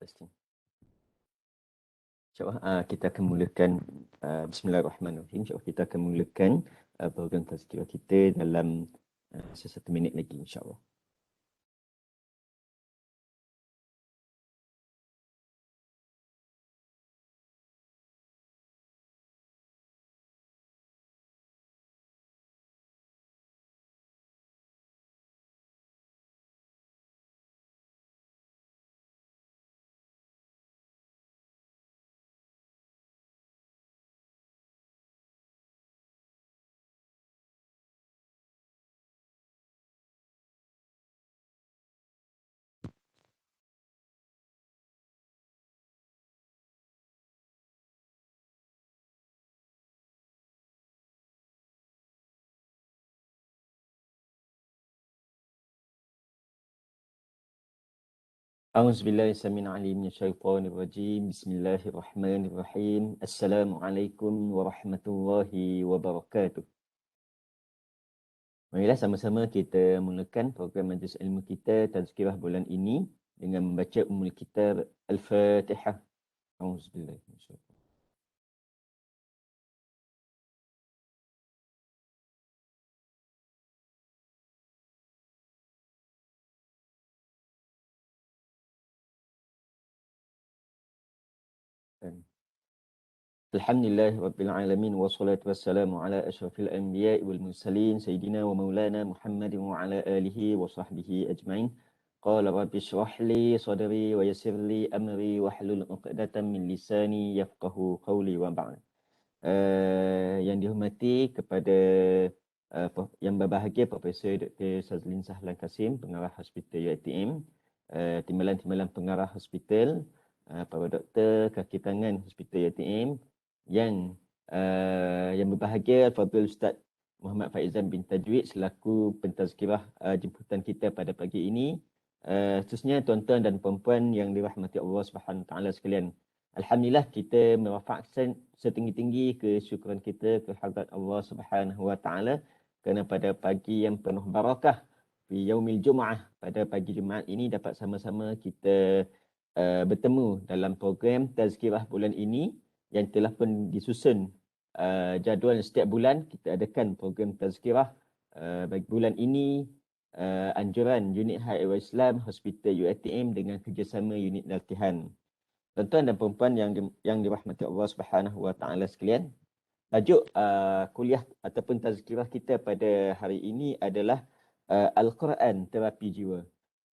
Testing. InsyaAllah kita akan mulakan Bismillahirrahmanirrahim. InsyaAllah kita akan mulakan program tazkirah kita dalam sesuatu minit lagi insyaAllah. A'udzubillahi samil alim minasyaitonir rajim. Bismillahirrahmanirrahim. Assalamualaikum warahmatullahi wabarakatuh. Marilah sama-sama kita mulakan program majlis ilmu kita tazkirah bulan ini dengan membaca Ummul Kitab Al-Fatihah. A'udzubillahi minasyaitonir. Alhamdulillah Rabbil Alamin wassalatu wassalamu ala asyrafil anbiya'i wal mursalin sayyidina wa maulana Muhammadin wa ala alihi wa sahbihi ajma'in. Qala rabbi shrah li sadri wa yassir li amri wahlul 'uqdatam min lisani yafqahu qawli wa ba'd. Yang dihormati kepada yang berbahagia Profesor Dr. Sazlin Sahlan Kasim, pengarah Hospital UiTM, timbalan-timbalan pengarah hospital, para doktor kaki tangan Hospital UiTM, yang berbahagia Fadil Ustaz Muhammad Faizan bin Tajwid selaku pentazkirah jemputan kita pada pagi ini. Khususnya tuan-tuan dan puan-puan yang dirahmati Allah Subhanahu taala sekalian. Alhamdulillah kita merafakkan setinggi-tinggi kesyukuran kita kehadrat Allah Subhanahu wa taala kerana pada pagi yang penuh barakah di yaumil Jumaah, pada pagi Jumaat ini dapat sama-sama kita bertemu dalam program tazkirah bulan ini yang telah pun disusun jadual setiap bulan kita adakan program tazkirah bagi bulan ini. Anjuran unit High Islam Hospital UiTM dengan kerjasama unit latihan. Tuan-tuan dan puan-puan yang dirahmati Allah Subhanahu wa taala sekalian, tajuk kuliah ataupun tazkirah kita pada hari ini adalah Al-Quran terapi jiwa.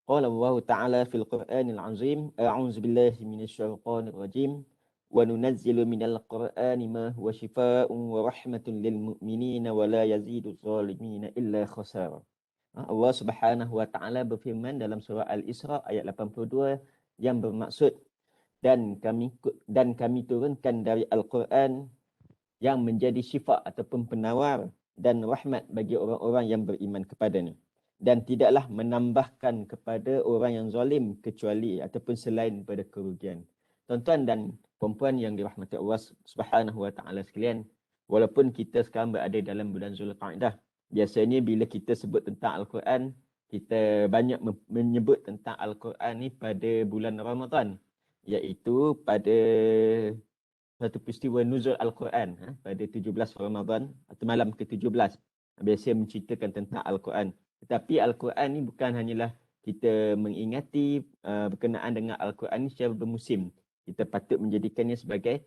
Qala Allah Ta'ala fil Qur'anil Azim, a'udzu billahi minasyaitonir rajim, wa nunazzilu minal Qur'ani ma huwa shifaa'un wa rahmatun lil mu'minina wa la yazidu zalimina illa khasara. Allah Subhanahu wa taala berfirman dalam surah Al-Isra ayat 82 yang bermaksud dan kami turunkan dari Al-Quran yang menjadi syifa ataupun penawar dan rahmat bagi orang-orang yang beriman kepadanya, dan tidaklah menambahkan kepada orang yang zalim kecuali ataupun selain pada kerugian. Tuan-tuan dan puan-puan yang dirahmati Allah Subhanahu wa taala sekalian, walaupun kita sekarang berada dalam bulan Zulqa'dah, biasanya bila kita sebut tentang Al-Quran, kita banyak menyebut tentang Al-Quran ni pada bulan Ramadan, iaitu pada satu peristiwa nuzul Al-Quran pada 17 Ramadan atau malam ke-17. Biasa menceritakan tentang Al-Quran. Tetapi Al-Quran ni bukan hanyalah kita mengingati berkenaan dengan Al-Quran ni secara bermusim. Kita patut menjadikannya sebagai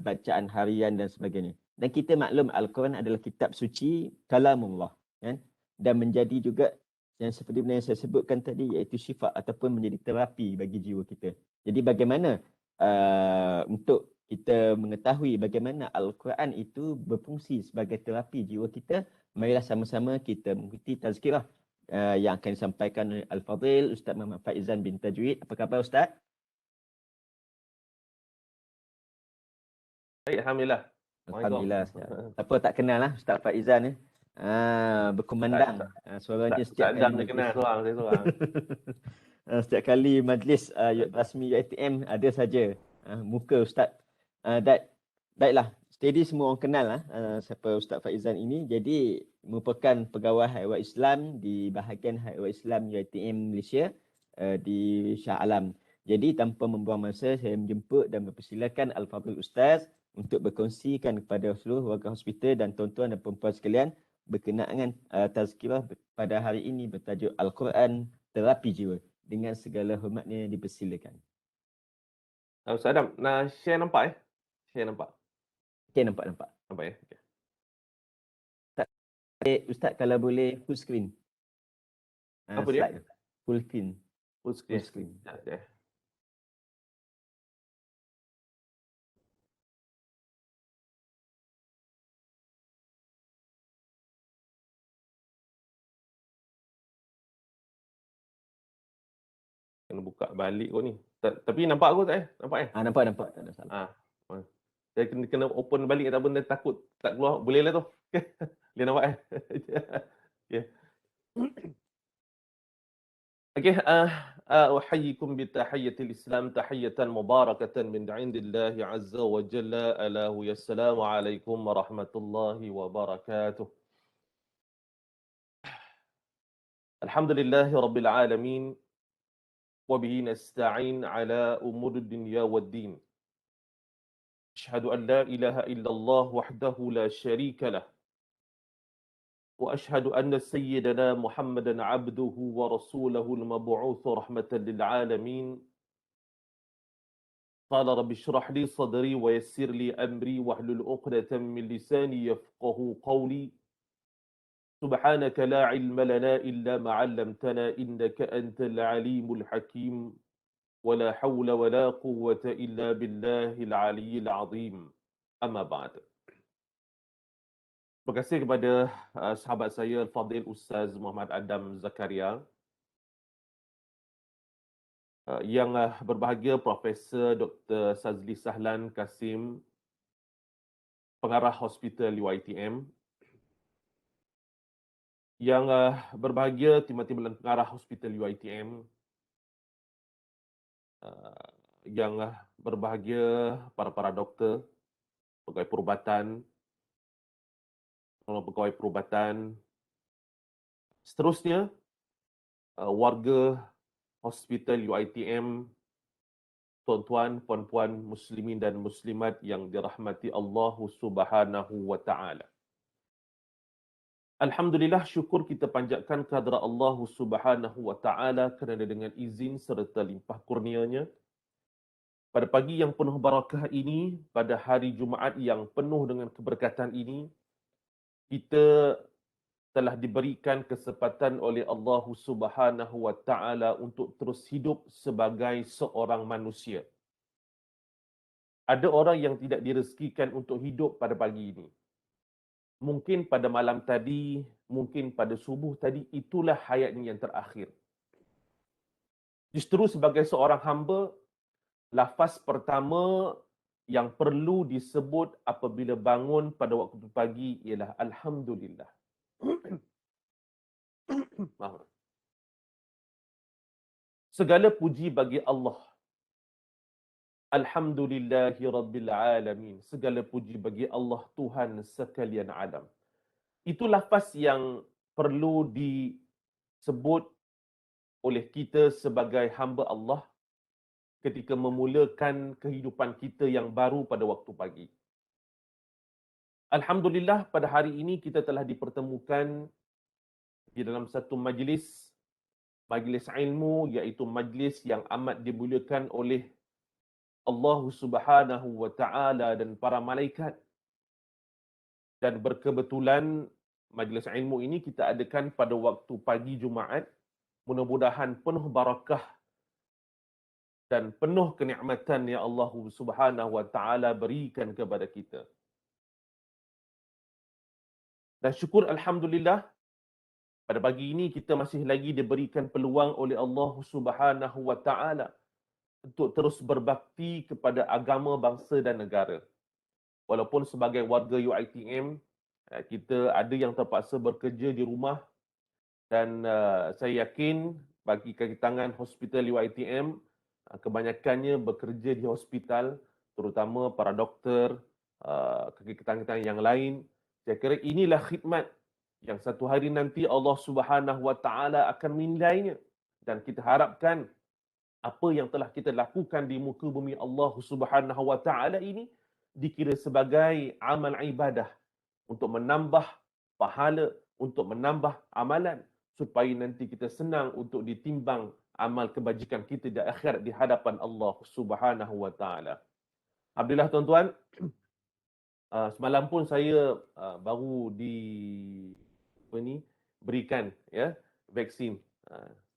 bacaan harian dan sebagainya. Dan kita maklum Al-Quran adalah kitab suci kalamullah, kan? Dan menjadi juga yang seperti yang saya sebutkan tadi, iaitu syifa ataupun menjadi terapi bagi jiwa kita. Jadi bagaimana untuk kita mengetahui bagaimana Al-Quran itu berfungsi sebagai terapi jiwa kita, marilah sama-sama kita mengikuti tazkirah yang akan disampaikan oleh Al-Fadhil Ustaz Muhammad Faizan bin Tajwid. Apa khabar Ustaz? Baik, Alhamdulillah. Alhamdulillah. Siapa tak kenal lah Ustaz Faizan ni. Berkumandang. Suaranya setiap kali majlis. Kenal seorang. Setiap kali majlis rasmi UiTM ada saja muka Ustaz. Baiklah, steady semua orang kenal siapa Ustaz Faizan ini. Jadi merupakan pegawai Haiwan Islam di bahagian Haiwan Islam UiTM Malaysia di Shah Alam. Jadi tanpa membuang masa, saya menjemput dan mempersilakan Al-Fadhil Ustaz untuk berkongsikan kepada seluruh warga hospital dan tuan-tuan dan puan-puan sekalian berkenaan tazkirah pada hari ini bertajuk Al-Quran Terapi Jiwa. Dengan segala hormatnya dipersilakan. Ustaz Adam, nak share nampak? Share nampak? Okey, nampak. Nampak ya? Okay. Ustaz kalau boleh full screen. Apa dia? Slide. Full screen. Full Full screen. screen. Ya. Kena buka balik kot ni. Tapi nampak aku tak? Nampak eh? Nampak. Tak ada salah. Saya kena open balik ataupun dia takut tak keluar. Boleh lah tu. Dia nampak eh? Okay. Okay. أحييكم بتحية الإسلام تحية مباركة من عند الله عز وجل ألا وهي السلام عليكم ورحمة الله وبركاته. الحمد لله رب العالمين وبه نستعين على أمور الدنيا والدين. أشهد أن لا إله إلا الله وحده لا شريك له، وأشهد أن سيدنا محمدا عبده ورسوله المبعوث رحمة للعالمين. قال رب اشرح لي صدري ويسر لي أمري واحلل عقدة من لساني يفقه قولي. سبحانك لا علم لنا إلا ما علمتنا إنك أنت العليم الحكيم. ولا حول ولا قوة إلا بالله العلي العظيم. أما بعد. Terima kasih kepada sahabat saya Al-Fadhil Ustaz Muhammad Adam Zakaria, yang berbahagia Profesor Dr. Sazli Sahlan Kasim, pengarah Hospital UiTM, yang berbahagia timbalan pengarah Hospital UiTM, yang berbahagia para doktor, pegawai perubatan, pegawai perubatan, seterusnya warga Hospital UiTM, tuan-tuan, puan-puan, muslimin dan muslimat yang dirahmati Allah Subhanahu wa taala. Alhamdulillah, syukur kita panjatkan kehadrat Allah Subhanahu wa taala kerana dengan izin serta limpah kurnianya pada pagi yang penuh barakah ini, pada hari Jumaat yang penuh dengan keberkatan ini, kita telah diberikan kesempatan oleh Allah Subhanahu wa taala untuk terus hidup sebagai seorang manusia. Ada orang yang tidak direzekikan untuk hidup pada pagi ini. Mungkin pada malam tadi, mungkin pada subuh tadi, itulah hayatnya yang terakhir. Justru sebagai seorang hamba, lafaz pertama yang perlu disebut apabila bangun pada waktu pagi ialah Alhamdulillah. Segala puji bagi Allah. Alhamdulillahi Rabbil Alamin. Segala puji bagi Allah, Tuhan sekalian alam. Itu lafaz yang perlu disebut oleh kita sebagai hamba Allah ketika memulakan kehidupan kita yang baru pada waktu pagi. Alhamdulillah, pada hari ini kita telah dipertemukan di dalam satu majlis ilmu, iaitu majlis yang amat dimuliakan oleh Allah Subhanahu wa taala dan para malaikat. Dan berkebetulan majlis ilmu ini kita adakan pada waktu pagi Jumaat. Mudah-mudahan penuh barakah dan penuh kenikmatan yang Allah Subhanahu wa taala berikan kepada kita. Dan syukur alhamdulillah, pada pagi ini kita masih lagi diberikan peluang oleh Allah Subhanahu wa taala untuk terus berbakti kepada agama, bangsa dan negara. Walaupun sebagai warga UiTM, kita ada yang terpaksa bekerja di rumah, dan saya yakin bagi kaki tangan Hospital UiTM, kebanyakannya bekerja di hospital, terutama para doktor, kaki tangan yang lain. Saya kira inilah khidmat yang satu hari nanti Allah Subhanahu wa taala akan menilainya, dan kita harapkan apa yang telah kita lakukan di muka bumi Allah Subhanahu wa taala ini dikira sebagai amal ibadah untuk menambah pahala, untuk menambah amalan supaya nanti kita senang untuk ditimbang amal kebajikan kita di akhirat di hadapan Allah Subhanahu wa taala. Alhamdulillah tuan-tuan, semalam pun saya baru berikan ya vaksin.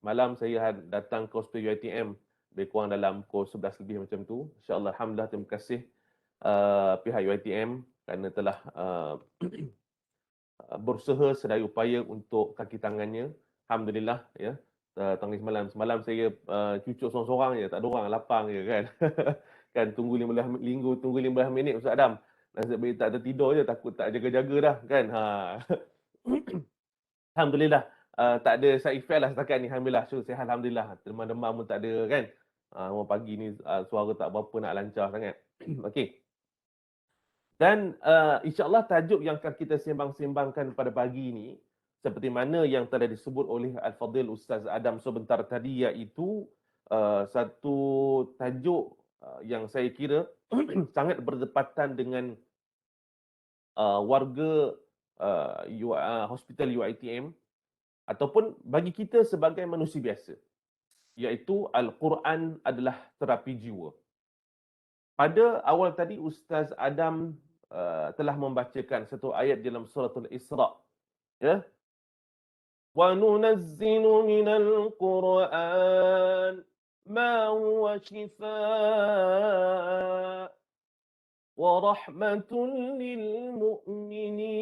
Semalam saya datang ke hospital UiTM lebih kurang dalam pukul 11 lebih macam tu. InsyaAllah, alhamdulillah, terima kasih pihak UiTM kerana telah berusaha sedaya upaya untuk kaki tangannya. Alhamdulillah ya. Tangis semalam saya cucuk seorang-seorang je, tak ada orang, lapang je kan. Kan tunggu 15 minit Ustaz Adam. Nasib baik tak tertidur je, takut tak jaga-jaga dah kan. Alhamdulillah, tak ada side effect lah setakat ni. Alhamdulillah, sihat alhamdulillah. Demam-demam pun tak ada kan. Orang pagi ni suara tak berapa nak lancar sangat. Okey. Dan insya-Allah tajuk yang akan kita sembang-sembangkan pada pagi ini seperti mana yang telah disebut oleh Al-Fadhil Ustaz Adam sebentar tadi, iaitu satu tajuk yang saya kira sangat berdepatan dengan warga hospital UiTM ataupun bagi kita sebagai manusia biasa, iaitu Al-Quran adalah terapi jiwa. Pada awal tadi Ustaz Adam telah membacakan satu ayat dalam suratul Isra, ya. Wa nunazzilu minal Qur'an ma huwa shifaa wa rahmatun lil mu'minin.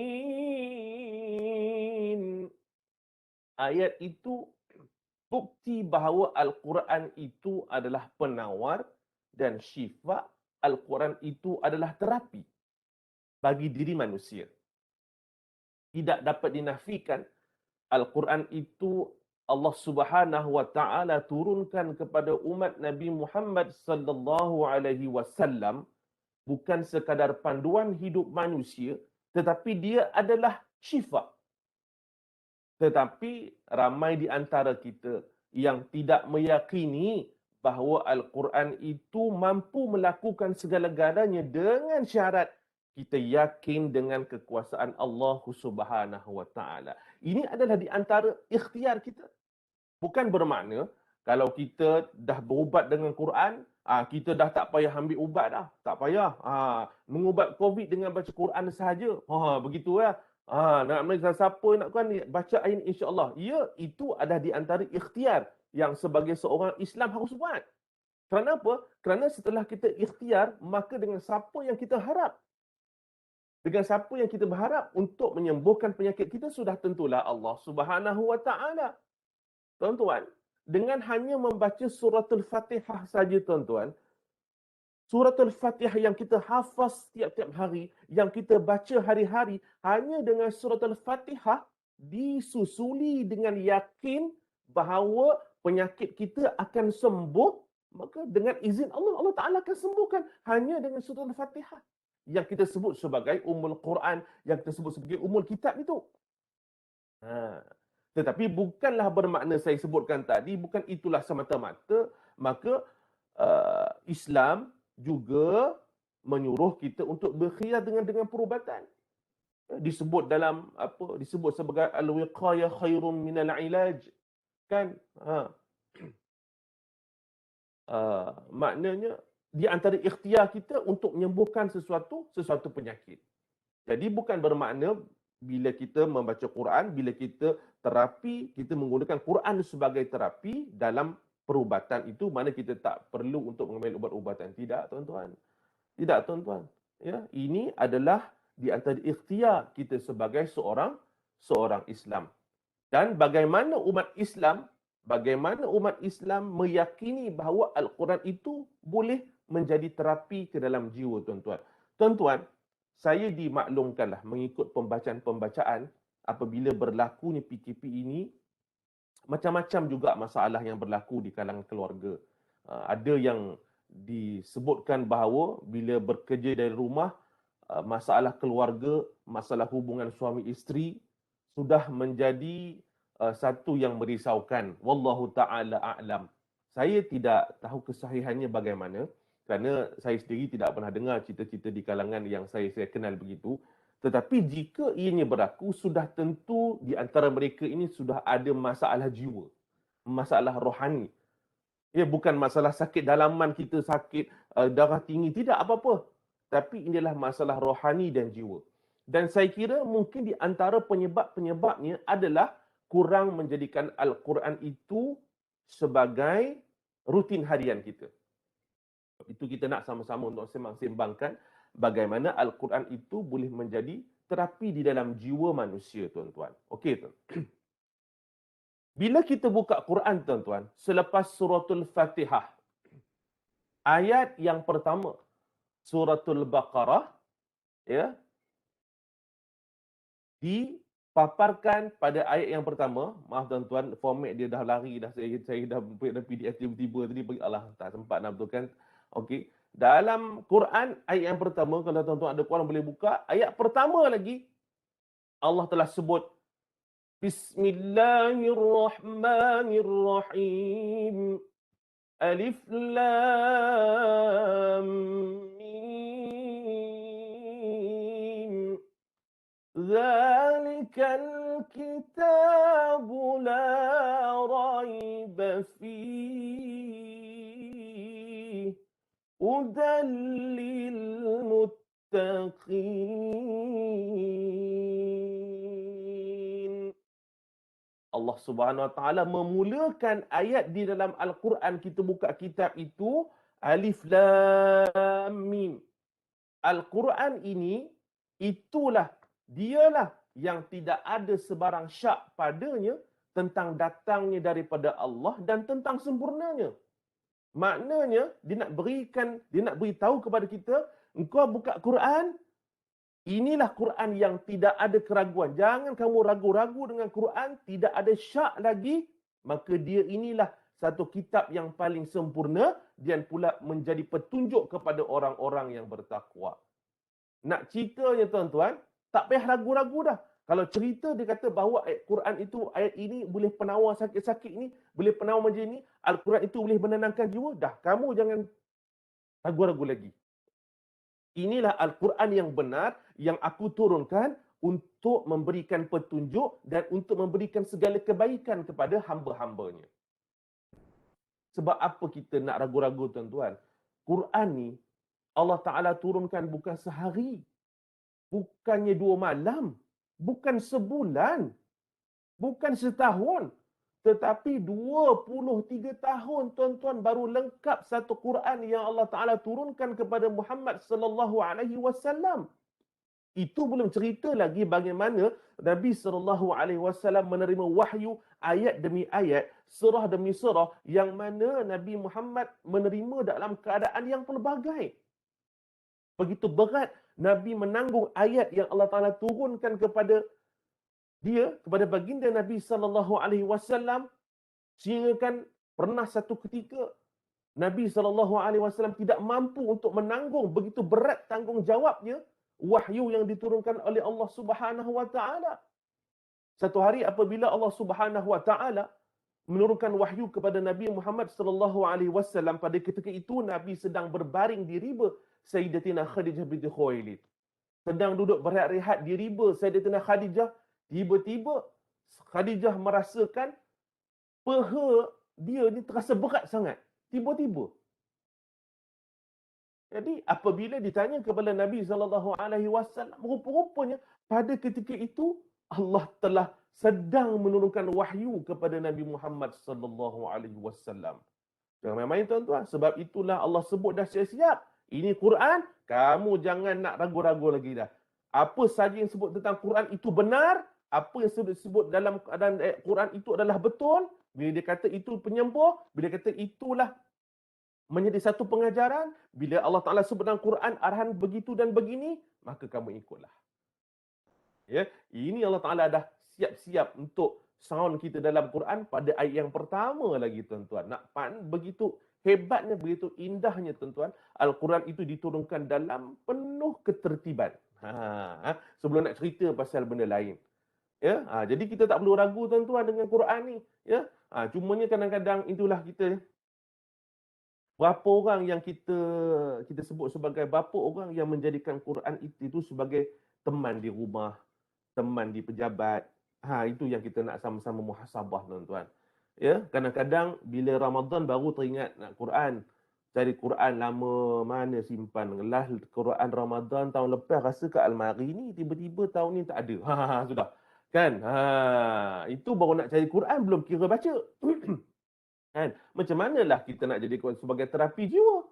Ayat itu bukti bahawa Al-Quran itu adalah penawar dan syifa. Al-Quran itu adalah terapi bagi diri manusia. Tidak dapat dinafikan Al-Quran itu Allah Subhanahu wa taala turunkan kepada umat Nabi Muhammad sallallahu alaihi wasallam bukan sekadar panduan hidup manusia, tetapi dia adalah syifa. Tetapi ramai di antara kita yang tidak meyakini bahawa Al-Quran itu mampu melakukan segala-galanya dengan syarat kita yakin dengan kekuasaan Allah Subhanahu wa taala. Ini adalah di antara ikhtiar kita. Bukan bermakna kalau kita dah berubat dengan Quran, kita dah tak payah ambil ubat dah. Tak payah. Mengubat COVID dengan baca Quran sahaja. Begitu ya. Nak siapa nak kan baca ayat ini insya-Allah. Ya, itu adalah di antara ikhtiar yang sebagai seorang Islam harus buat. Kerana apa? Kerana setelah kita ikhtiar, maka dengan siapa yang kita harap? Dengan siapa yang kita berharap untuk menyembuhkan penyakit kita sudah tentulah Allah Subhanahu wa taala. Tuan-tuan, dengan hanya membaca suratul Fatihah saja tuan-tuan, suratul Fatihah yang kita hafaz tiap-tiap hari, yang kita baca hari-hari, hanya dengan suratul Fatihah disusuli dengan yakin bahawa penyakit kita akan sembuh, maka dengan izin Allah, Allah Ta'ala akan sembuhkan hanya dengan suratul Fatihah yang kita sebut sebagai Ummul Quran, yang kita sebut sebagai Ummul Kitab itu. Tetapi bukanlah bermakna saya sebutkan tadi, bukan itulah semata-mata, maka Islam juga menyuruh kita untuk berkhiyar dengan perubatan. Disebut dalam disebut sebagai al-wiqayah khairum minal ilaj, kan? Maknanya di antara ikhtiar kita untuk menyembuhkan sesuatu penyakit. Jadi bukan bermakna bila kita membaca Quran, bila kita terapi, kita menggunakan Quran sebagai terapi dalam perubatan itu, mana kita tak perlu untuk mengambil ubat-ubatan. Tidak, tuan-tuan. Tidak, tuan-tuan. Ya, ini adalah di antara ikhtiar kita sebagai seorang Islam. Dan bagaimana umat Islam meyakini bahawa Al-Quran itu boleh menjadi terapi ke dalam jiwa, tuan-tuan. Tuan-tuan, saya dimaklumkanlah mengikut pembacaan-pembacaan apabila berlakunya PKP ini, macam-macam juga masalah yang berlaku di kalangan keluarga. Ada yang disebutkan bahawa bila bekerja dari rumah, masalah keluarga, masalah hubungan suami isteri sudah menjadi satu yang merisaukan. Wallahu ta'ala a'lam. Saya tidak tahu kesahihannya bagaimana kerana saya sendiri tidak pernah dengar cerita-cerita di kalangan yang saya kenal begitu. Tetapi jika ianya berlaku, sudah tentu di antara mereka ini sudah ada masalah jiwa, masalah rohani. Ya, bukan masalah sakit dalaman kita, sakit darah tinggi, tidak apa-apa. Tapi inilah masalah rohani dan jiwa. Dan saya kira mungkin di antara penyebab-penyebabnya adalah kurang menjadikan Al-Quran itu sebagai rutin harian kita. Itu kita nak sama-sama untuk sembang-sembangkan bagaimana Al-Quran itu boleh menjadi terapi di dalam jiwa manusia, tuan-tuan. Okey, tuan. Bila kita buka Quran, tuan-tuan, selepas suratul Fatihah, ayat yang pertama, suratul Baqarah, ya, dipaparkan pada ayat yang pertama. Maaf tuan-tuan, format dia dah lari dah, saya dah PDF tiba-tiba tadi bagi Allah tak sempat nak betulkan. Okey. Dalam Quran ayat yang pertama, kalau tuan-tuan ada Quran boleh buka, ayat pertama lagi Allah telah sebut Bismillahirrahmanirrahim. Alif Lam Mim. Zalikal kitabu la raiba fihi. Hudan lil muttaqin. Allah Subhanahu Wa Taala memulakan ayat di dalam Al-Quran, kita buka kitab itu, Alif Lam Mim. Al-Quran ini, itulah, dialah yang tidak ada sebarang syak padanya tentang datangnya daripada Allah dan tentang sempurnanya. Maknanya, dia nak beritahu kepada kita, engkau buka Quran, inilah Quran yang tidak ada keraguan. Jangan kamu ragu-ragu dengan Quran, tidak ada syak lagi, maka dia inilah satu kitab yang paling sempurna dan pula menjadi petunjuk kepada orang-orang yang bertakwa. Nak ceritanya tuan-tuan, tak payah ragu-ragu dah. Kalau cerita dia kata bahawa ayat Quran itu, ayat ini boleh penawar sakit-sakit ni, boleh penawar macam ni, Al-Quran itu boleh menenangkan jiwa, dah kamu jangan ragu-ragu lagi. Inilah Al-Quran yang benar yang aku turunkan untuk memberikan petunjuk dan untuk memberikan segala kebaikan kepada hamba-hambanya. Sebab apa kita nak ragu-ragu tuan-tuan? Quran ni Allah Ta'ala turunkan bukan sehari, bukannya 2 malam, bukan sebulan, bukan setahun, tetapi 23 tahun tuan-tuan baru lengkap satu Quran yang Allah Ta'ala turunkan kepada Muhammad sallallahu alaihi wasallam. Itu belum cerita lagi bagaimana Nabi sallallahu alaihi wasallam menerima wahyu ayat demi ayat, surah demi surah, yang mana Nabi Muhammad menerima dalam keadaan yang pelbagai. Begitu berat Nabi menanggung ayat yang Allah Ta'ala turunkan kepada dia, kepada baginda Nabi sallallahu alaihi wasallam, sehingga kan pernah satu ketika Nabi sallallahu alaihi wasallam tidak mampu untuk menanggung begitu berat tanggungjawabnya wahyu yang diturunkan oleh Allah Subhanahu wa taala. Satu hari apabila Allah Subhanahu wa taala menurunkan wahyu kepada Nabi Muhammad sallallahu alaihi wasallam, pada ketika itu Nabi sedang berbaring di riba Sayyidatina Khadijah binti Khuwailid. Sedang duduk berehat-rehat di riba Sayyidatina Khadijah. Tiba-tiba Khadijah merasakan peha dia ni terasa berat sangat. Tiba-tiba. Jadi apabila ditanya kepada Nabi SAW, rupa-rupanya pada ketika itu Allah telah sedang menurunkan wahyu kepada Nabi Muhammad SAW. Jangan main-main tuan-tuan. Sebab itulah Allah sebut dah siap-siap. Ini Quran, kamu jangan nak ragu-ragu lagi dah. Apa saja yang sebut tentang Quran itu benar, apa yang disebut dalam keadaan Quran itu adalah betul. Bila dia kata itu penyembuh, bila dia kata itulah menjadi satu pengajaran, bila Allah Ta'ala sebut dalam Quran arahan begitu dan begini, maka kamu ikutlah. Ya, ini Allah Ta'ala dah siap-siap untuk sound kita dalam Quran pada ayat yang pertama lagi tuan-tuan. Begitu hebatnya, begitu indahnya tuan-tuan, Al-Quran itu diturunkan dalam penuh ketertiban. Sebelum nak cerita pasal benda lain. Ya, jadi kita tak perlu ragu tuan-tuan dengan Quran ni. Ya, cumanya kadang-kadang itulah kita Berapa orang yang kita sebut sebagai berapa orang yang menjadikan Quran itu sebagai teman di rumah, teman di pejabat. Itu yang kita nak sama-sama muhasabah, tuan-tuan. Ya, kadang-kadang bila Ramadan baru teringat nak Quran. Cari Quran lama mana simpan. Lah Quran Ramadan tahun lepas rasa kat almari ni, tiba-tiba tahun ni tak ada. Sudah. Kan? Itu baru nak cari Quran, belum kira baca. Kan? Macam manalah kita nak jadi sebagai terapi jiwa?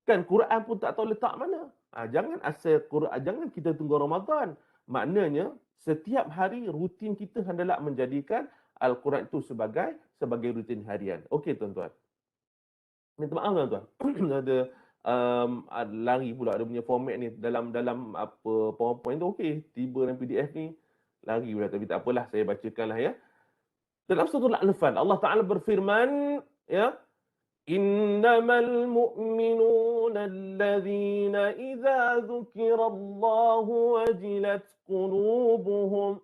Kan Quran pun tak tahu letak mana. Jangan asal Quran, jangan kita tunggu Ramadan. Maknanya setiap hari rutin kita hendaklah menjadikan Al-Quran itu sebagai rutin harian. Okey tuan-tuan. Minta maaf tuan-tuan. Ada lari pula ada punya format ni dalam apa PowerPoint tu okey. Tiba dalam PDF ni lari pula, tapi tak apalah, saya bacakanlah ya. Dalam surah Al-Anfal Allah Taala berfirman ya, innamal mu'minuna alladhina idza dzukirallahu wajilat qulubuhum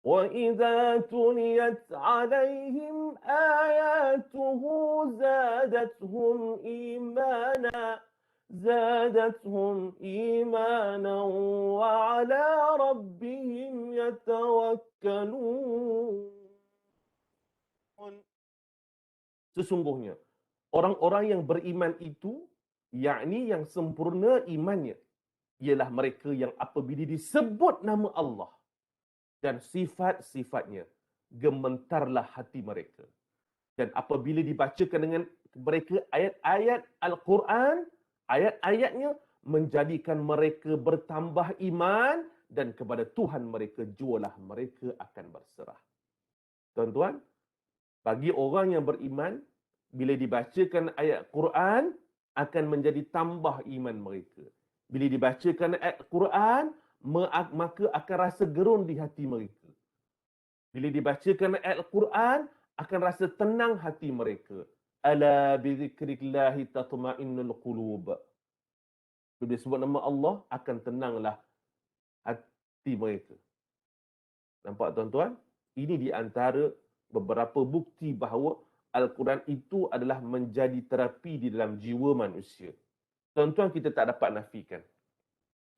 wa idza tuliyat 'alaihim ayatuhu zadatuhum imana wa 'ala rabbihim yatawakkalun. Sesungguhnya orang-orang yang beriman itu, yakni yang sempurna imannya, ialah mereka yang apabila disebut nama Allah dan sifat-sifatnya, gementarlah hati mereka. Dan apabila dibacakan dengan mereka ayat-ayat Al-Quran, ayat-ayatnya menjadikan mereka bertambah iman, dan kepada Tuhan mereka jualah mereka akan berserah. Tuan-tuan, bagi orang yang beriman, bila dibacakan ayat Quran, akan menjadi tambah iman mereka. Bila dibacakan ayat Quran, maka akan rasa gerun di hati mereka. Bila dibacakan ayat Quran, akan rasa tenang hati mereka. Ala bizikrillahi tatma'innul qulub. Bila disebut nama Allah, akan tenanglah hati mereka. Nampak tuan-tuan? Ini di antara beberapa bukti bahawa Al-Quran itu adalah menjadi terapi di dalam jiwa manusia. Tuan-tuan, kita tak dapat nafikan.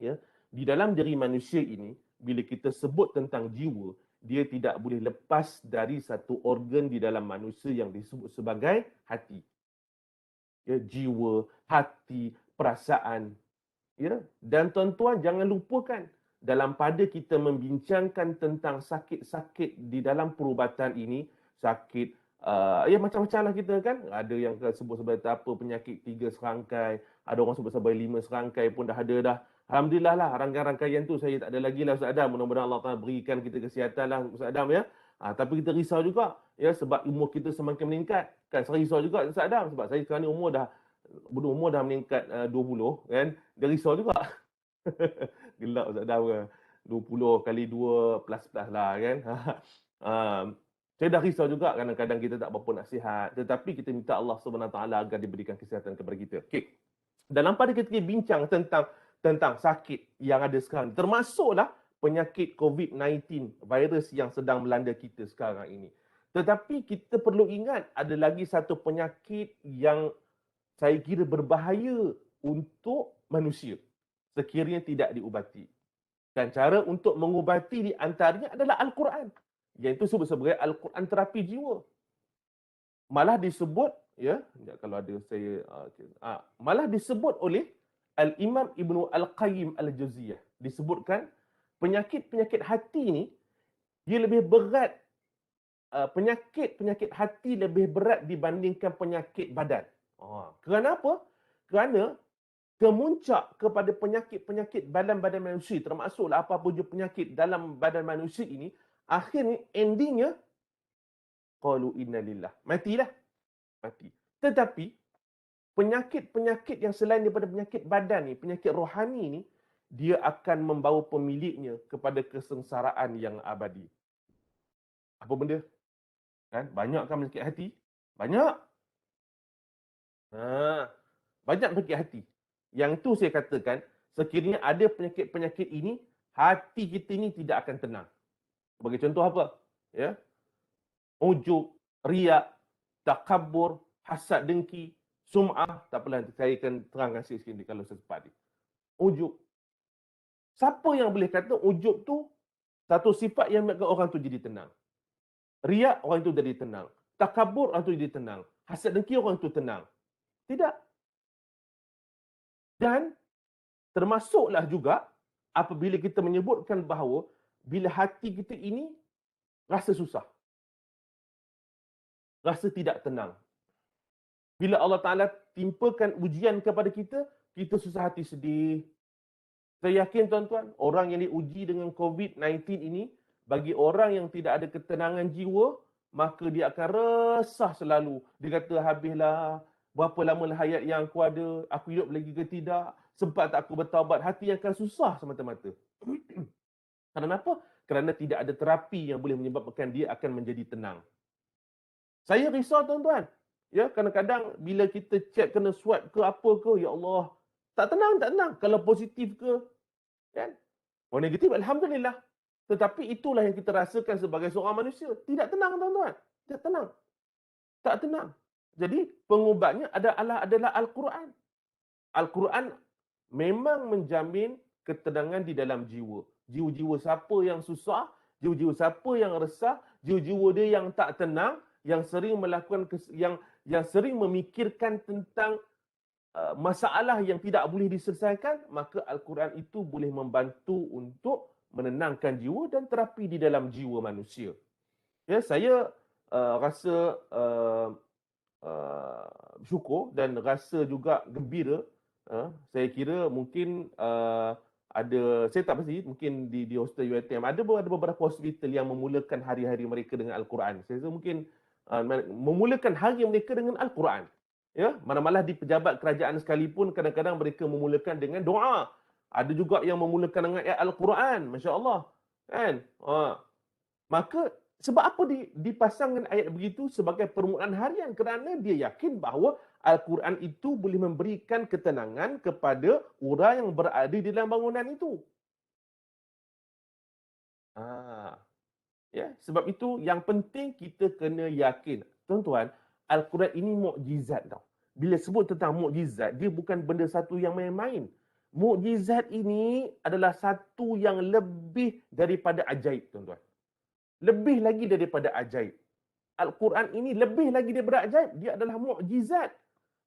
Ya, di dalam diri manusia ini, bila kita sebut tentang jiwa, dia tidak boleh lepas dari satu organ di dalam manusia yang disebut sebagai hati. Ya, jiwa, hati, perasaan. Ya, dan tuan-tuan jangan lupakan, dalam pada kita membincangkan tentang sakit-sakit di dalam perubatan ini, sakit macam-macam lah kita kan. Ada yang sebut sebagai apa, penyakit 3 serangkai, ada orang sebut sebagai 5 serangkai pun dah ada dah. Alhamdulillah lah, rangkaian-rangkaian tu saya tak ada lagi lah Ustaz Adam. Mudah-mudahan Allah Ta'ala berikan kita kesihatan lah Ustaz Adam ya. Tapi kita risau juga ya, sebab umur kita semakin meningkat. Kan saya risau juga Ustaz Adam, sebab saya sekarang ni umur dah meningkat 20 kan. Dia risau juga. Gelap Ustaz Adam ke. 20 kali 2 plus lah kan. Saya dah risau juga kadang-kadang kita tak berapa nak sihat. Tetapi kita minta Allah SWT agar diberikan kesihatan kepada kita. Okey. Dalam pada kita bincang tentang sakit yang ada sekarang, termasuklah penyakit COVID-19, virus yang sedang melanda kita sekarang ini. Tetapi kita perlu ingat, ada lagi satu penyakit yang saya kira berbahaya untuk manusia sekiranya tidak diubati. Dan cara untuk mengubati di antaranya adalah Al-Quran, iaitu disebut sebagai Al-Quran terapi jiwa. Malah disebut, ya, kalau ada saya, malah disebut oleh Al-Imam Ibnu Al-Qayyim Al-Jauziyah. Disebutkan penyakit-penyakit hati ni, dia lebih berat, penyakit hati lebih berat dibandingkan penyakit badan. Kerana apa? Kerana kemuncak kepada penyakit-penyakit badan-badan manusia, termasuklah apa-apa je penyakit dalam badan manusia ini, akhirnya endingnya qalu inna lillah. Matilah. Mati. Tetapi penyakit-penyakit yang selain daripada penyakit badan ni, penyakit rohani ni, dia akan membawa pemiliknya kepada kesengsaraan yang abadi. Apa benda? Kan? Banyak kan penyakit hati? Banyak. Banyak penyakit hati. Yang tu saya katakan, sekiranya ada penyakit-penyakit ini, hati kita ini tidak akan tenang. Sebagai contoh apa? Ya. Ujub, riak, takabur, hasad dengki, Sum'ah, tak apalah, saya akan terangkan sikit ni kalau sempat ni. Ujub. Siapa yang boleh kata ujub tu satu sifat yang membuatkan orang tu jadi tenang? Riak, orang itu jadi tenang. Takabur, orang itu jadi tenang. Hasad dengki, orang itu tenang. Tidak. Dan termasuklah juga apabila kita menyebutkan bahawa bila hati kita ini rasa susah, rasa tidak tenang. Bila Allah Ta'ala timpakan ujian kepada kita, kita susah hati sedih. Saya yakin tuan-tuan, orang yang diuji dengan COVID-19 ini, bagi orang yang tidak ada ketenangan jiwa, maka dia akan resah selalu. Dia kata, habislah, berapa lama hayat yang aku ada, aku hidup lagi ke tidak, sempat tak aku bertaubat, hati yang akan susah semata-mata. Kenapa? Kerana tidak ada terapi yang boleh menyebabkan dia akan menjadi tenang. Saya risau tuan-tuan. Ya, kadang-kadang bila kita cek kena swab ke apa ke, ya Allah, tak tenang. Kalau positif ke, kan? Kalau negatif, alhamdulillah. Tetapi itulah yang kita rasakan sebagai seorang manusia. Tidak tenang, tuan-tuan. Tidak tenang. Tak tenang. Jadi, pengubatnya adalah Al-Quran. Al-Quran memang menjamin ketenangan di dalam jiwa. Jiwa-jiwa siapa yang susah, jiwa-jiwa siapa yang resah, jiwa-jiwa dia yang tak tenang, yang sering melakukan yang sering memikirkan tentang masalah yang tidak boleh diselesaikan, maka Al-Quran itu boleh membantu untuk menenangkan jiwa dan terapi di dalam jiwa manusia. Ya, saya rasa syukur dan rasa juga gembira. Saya kira mungkin ada, saya tak pasti, mungkin di hostel UiTM ada beberapa hospital yang memulakan hari-hari mereka dengan Al-Quran. Saya rasa mungkin memulakan hari mereka dengan Al-Quran. Ya, mana-mana di pejabat kerajaan sekalipun kadang-kadang mereka memulakan dengan doa. Ada juga yang memulakan dengan ayat Al-Quran, masya-Allah. Kan? Maka sebab apa dipasangkan ayat begitu sebagai permulaan harian? Kerana dia yakin bahawa Al-Quran itu boleh memberikan ketenangan kepada orang yang berada di dalam bangunan itu. Ya, sebab itu yang penting kita kena yakin. Tuan-tuan, Al-Quran ini mukjizat tau. Bila sebut tentang mukjizat, dia bukan benda satu yang main-main. Mukjizat ini adalah satu yang lebih daripada ajaib, tuan-tuan. Lebih lagi daripada ajaib. Al-Quran ini lebih lagi daripada ajaib. Dia adalah mukjizat.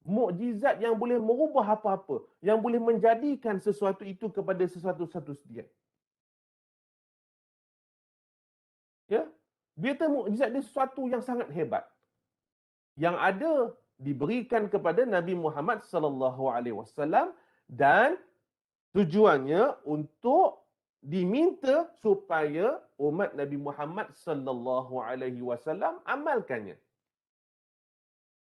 Mukjizat yang boleh merubah apa-apa. Yang boleh menjadikan sesuatu itu kepada sesuatu sedia. Ya, dia mukjizat dia sesuatu yang sangat hebat. Yang ada diberikan kepada Nabi Muhammad sallallahu alaihi wasallam dan tujuannya untuk diminta supaya umat Nabi Muhammad sallallahu alaihi wasallam amalkannya.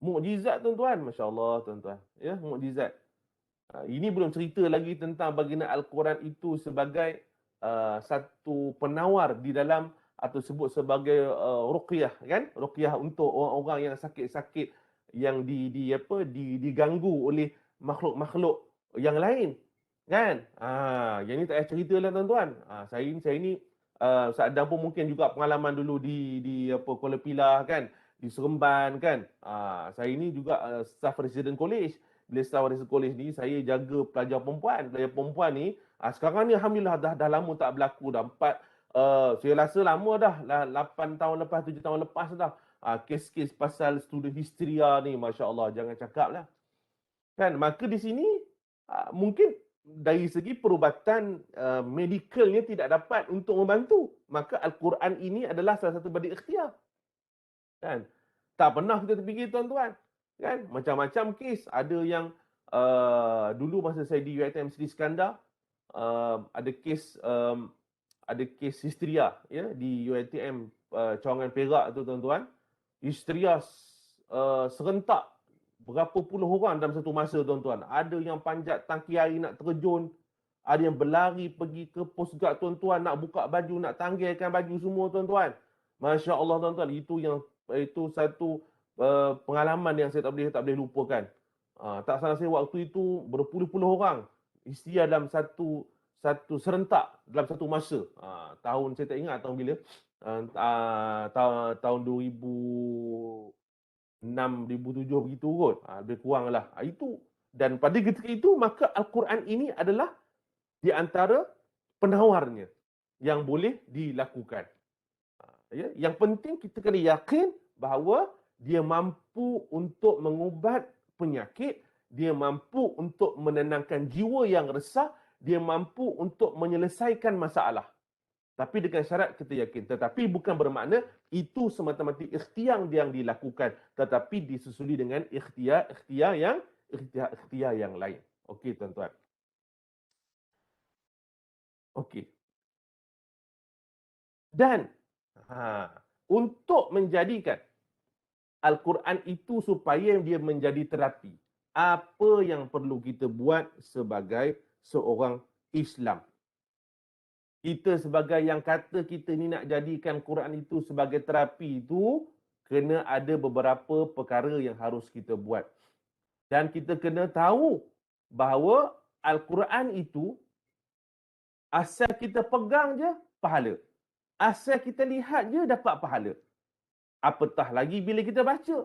Mukjizat tuan-tuan, masya-Allah tuan-tuan. Ya, mukjizat. Ini belum cerita lagi tentang bagaimana Al-Quran itu sebagai satu penawar di dalam atau sebut sebagai ruqyah, kan? Ruqyah untuk orang-orang yang sakit-sakit yang diganggu oleh makhluk-makhluk yang lain, kan? Yang ni tak payah cerita lah tuan-tuan. Saya ni Ustaz Adam pun mungkin juga pengalaman dulu di Kuala Pilah, kan? Di Seremban, kan? Saya ni juga staff resident college. Bila staff resident college ni saya jaga pelajar perempuan. Pelajar perempuan ni sekarang ni alhamdulillah dah lama tak berlaku dah. Saya rasa lama dah, 8 tahun lepas, 7 tahun lepas dah. Kes-kes pasal student hysteria ni, masya-Allah, jangan cakap lah. Kan, maka di sini mungkin dari segi perubatan medikalnya tidak dapat untuk membantu. Maka Al-Quran ini adalah salah satu badi ikhtiar. Kan? Tak pernah kita terfikir tuan-tuan. Kan? Macam-macam kes. Ada yang dulu masa saya di UiTM Sri Iskandar, ada kes histeria, ya, di UiTM Cawangan Perak tu tuan-tuan. Histeria serentak berapa puluh orang dalam satu masa tuan-tuan. Ada yang panjat tangki air nak terjun, ada yang berlari pergi ke pos guard tuan-tuan, nak buka baju, nak tanggalkan baju semua tuan-tuan. Masya-Allah tuan-tuan, itu satu pengalaman yang saya tak boleh lupakan. Tak salah saya waktu itu berpuluh-puluh orang histeria dalam satu serentak dalam satu masa. Tahun saya tak ingat tahun bila. Tahun 2000 6,007 begitu kot. Lebih kurang lah. Itu. Dan pada ketika itu, maka Al-Quran ini adalah di antara penawarnya yang boleh dilakukan. Ya, yang penting kita kena yakin bahawa dia mampu untuk mengubat penyakit, dia mampu untuk menenangkan jiwa yang resah, dia mampu untuk menyelesaikan masalah. Tapi dengan syarat kita yakin. Tetapi bukan bermakna itu semata-mata ikhtiar yang dilakukan, tetapi disusuli dengan ikhtiar yang lain. Okey tuan-tuan. Okey. Dan untuk menjadikan Al-Quran itu supaya dia menjadi terapi, apa yang perlu kita buat sebagai seorang Islam? Kita sebagai yang kata kita ni nak jadikan Quran itu sebagai terapi itu, kena ada beberapa perkara yang harus kita buat. Dan kita kena tahu bahawa Al-Quran itu asal kita pegang je, pahala. Asal kita lihat je, dapat pahala. Apatah lagi bila kita baca.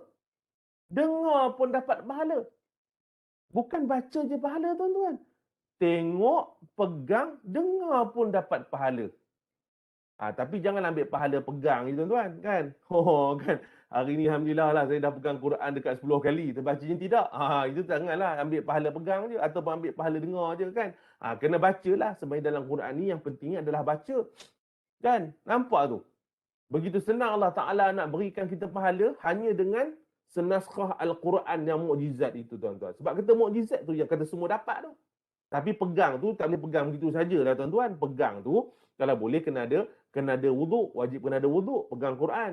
Dengar pun dapat pahala. Bukan baca je pahala tuan-tuan. Tengok, pegang, dengar pun dapat pahala. Tapi jangan ambil pahala pegang je tuan-tuan. Kan? Kan? Hari ni Alhamdulillah lah saya dah pegang Quran dekat 10 kali. Terbacanya tidak. Itu janganlah ambil pahala pegang je. Ataupun ambil pahala dengar je kan. Kena bacalah. Sebenarnya dalam Quran ni yang pentingnya adalah baca. Kan? Nampak tu? Begitu senang Allah Ta'ala nak berikan kita pahala hanya dengan senaskah Al-Quran yang mukjizat itu tuan-tuan. Sebab kata mukjizat tu yang kata semua dapat tu. Tapi pegang tu tak boleh pegang begitu sajalah tuan-tuan. Pegang tu kalau boleh kena ada wuduk, wajib kena ada wuduk pegang Quran.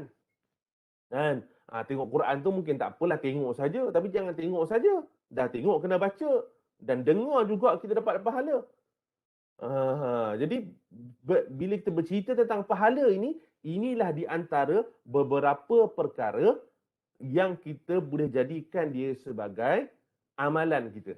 Kan? Tengok Quran tu mungkin tak apalah tengok saja, tapi jangan tengok saja. Dah tengok kena baca dan dengar juga kita dapat pahala. Jadi bila kita bercerita tentang pahala ini, inilah di antara beberapa perkara yang kita boleh jadikan dia sebagai amalan kita.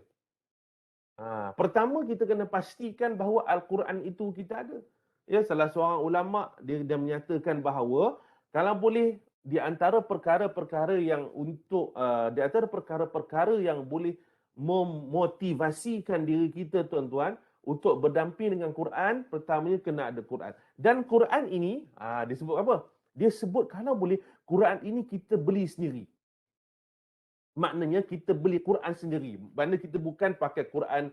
Pertama kita kena pastikan bahawa Al-Quran itu kita ada. Ya, salah seorang ulama dia menyatakan bahawa kalau boleh di antara perkara-perkara yang di antara perkara-perkara yang boleh memotivasikan diri kita tuan-tuan untuk berdamping dengan Quran, pertamanya kena ada Quran. Dan Quran ini disebut apa? Dia sebut kalau boleh Quran ini kita beli sendiri. Maknanya kita beli Quran sendiri. Maknanya kita bukan pakai Quran,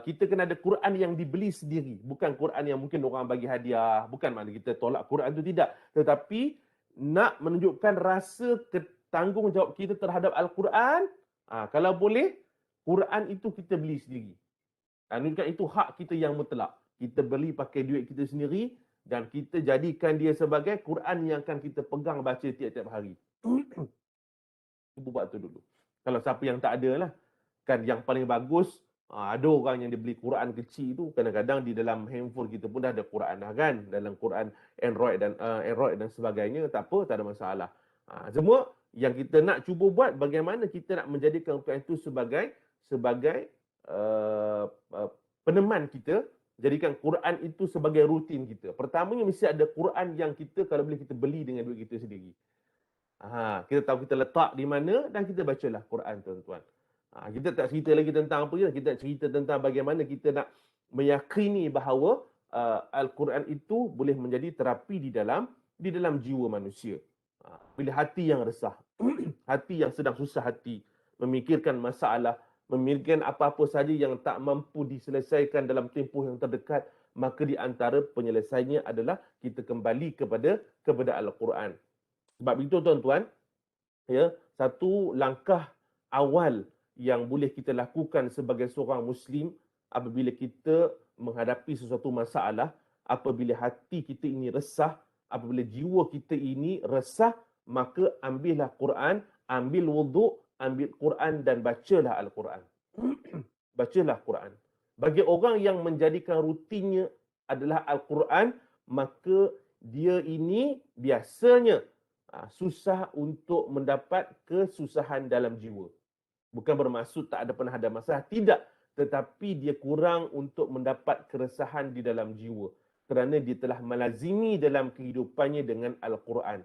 kita kena ada Quran yang dibeli sendiri. Bukan Quran yang mungkin orang bagi hadiah. Bukan makna kita tolak Quran itu, tidak. Tetapi nak menunjukkan rasa tanggungjawab kita terhadap Al-Quran, kalau boleh, Quran itu kita beli sendiri. Menunjukkan itu hak kita yang mutlak. Kita beli pakai duit kita sendiri dan kita jadikan dia sebagai Quran yang akan kita pegang baca tiap-tiap hari. Buat tu dulu. Kalau siapa yang tak ada lah. Kan yang paling bagus, ada orang yang dia beli Quran kecil tu, kadang-kadang di dalam handphone kita pun dah ada Quran dah kan. Dalam Quran Android dan sebagainya, tak apa, tak ada masalah. Semua yang kita nak cuba buat, bagaimana kita nak menjadikan Quran itu sebagai peneman kita, jadikan Quran itu sebagai rutin kita. Pertamanya mesti ada Quran yang kita kalau boleh kita beli dengan duit kita sendiri. Kita tahu kita letak di mana dan kita bacalah Quran tuan-tuan. Kita tak cerita lagi tentang apa je, kita cerita tentang bagaimana kita nak meyakini bahawa Al-Quran itu boleh menjadi terapi di dalam jiwa manusia. Bila hati yang resah, hati yang sedang susah hati, memikirkan masalah, memikirkan apa-apa saja yang tak mampu diselesaikan dalam tempoh yang terdekat, maka di antara penyelesaiannya adalah kita kembali kepada Al-Quran. Sebab itu tuan-tuan, ya, satu langkah awal yang boleh kita lakukan sebagai seorang Muslim apabila kita menghadapi sesuatu masalah, apabila hati kita ini resah, apabila jiwa kita ini resah, maka ambillah Quran, ambil wuduk, ambil Quran dan bacalah Al-Quran. Bacalah Quran. Bagi orang yang menjadikan rutinnya adalah Al-Quran, maka dia ini biasanya susah untuk mendapat kesusahan dalam jiwa. Bukan bermaksud tak ada pernah ada masalah, tidak. Tetapi dia kurang untuk mendapat keresahan di dalam jiwa. Kerana dia telah melazimi dalam kehidupannya dengan Al-Quran.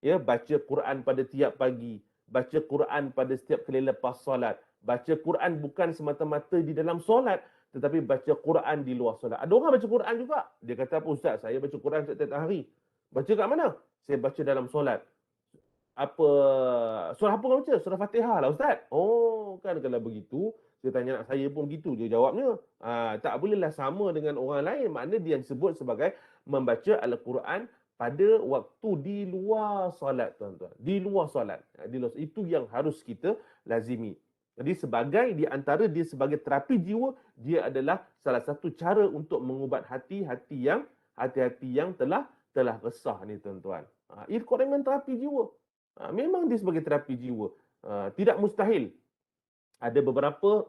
Ya, baca Quran pada tiap pagi, baca Quran pada setiap kali lepas solat. Baca Quran bukan semata-mata di dalam solat, tetapi baca Quran di luar solat. Ada orang baca Quran juga. Dia kata apa, Ustaz, saya baca Quran setiap hari. Baca kat mana? Saya baca dalam solat. Apa surah apa kau baca? Surah Fatihah lah, Ustaz. Oh, kan kalau begitu, saya tanya anak saya pun begitu dia jawabnya. Tak bolehlah sama dengan orang lain. Maknanya dia disebut sebagai membaca Al-Quran pada waktu di luar solat, tuan-tuan. Di luar solat. Itu yang harus kita lazimi. Jadi sebagai di antara dia sebagai terapi jiwa, dia adalah salah satu cara untuk mengubat hati-hati yang telah resah ni, tuan-tuan. Al-Quran memang terapi jiwa. Memang dia sebagai terapi jiwa. Tidak mustahil. Ada beberapa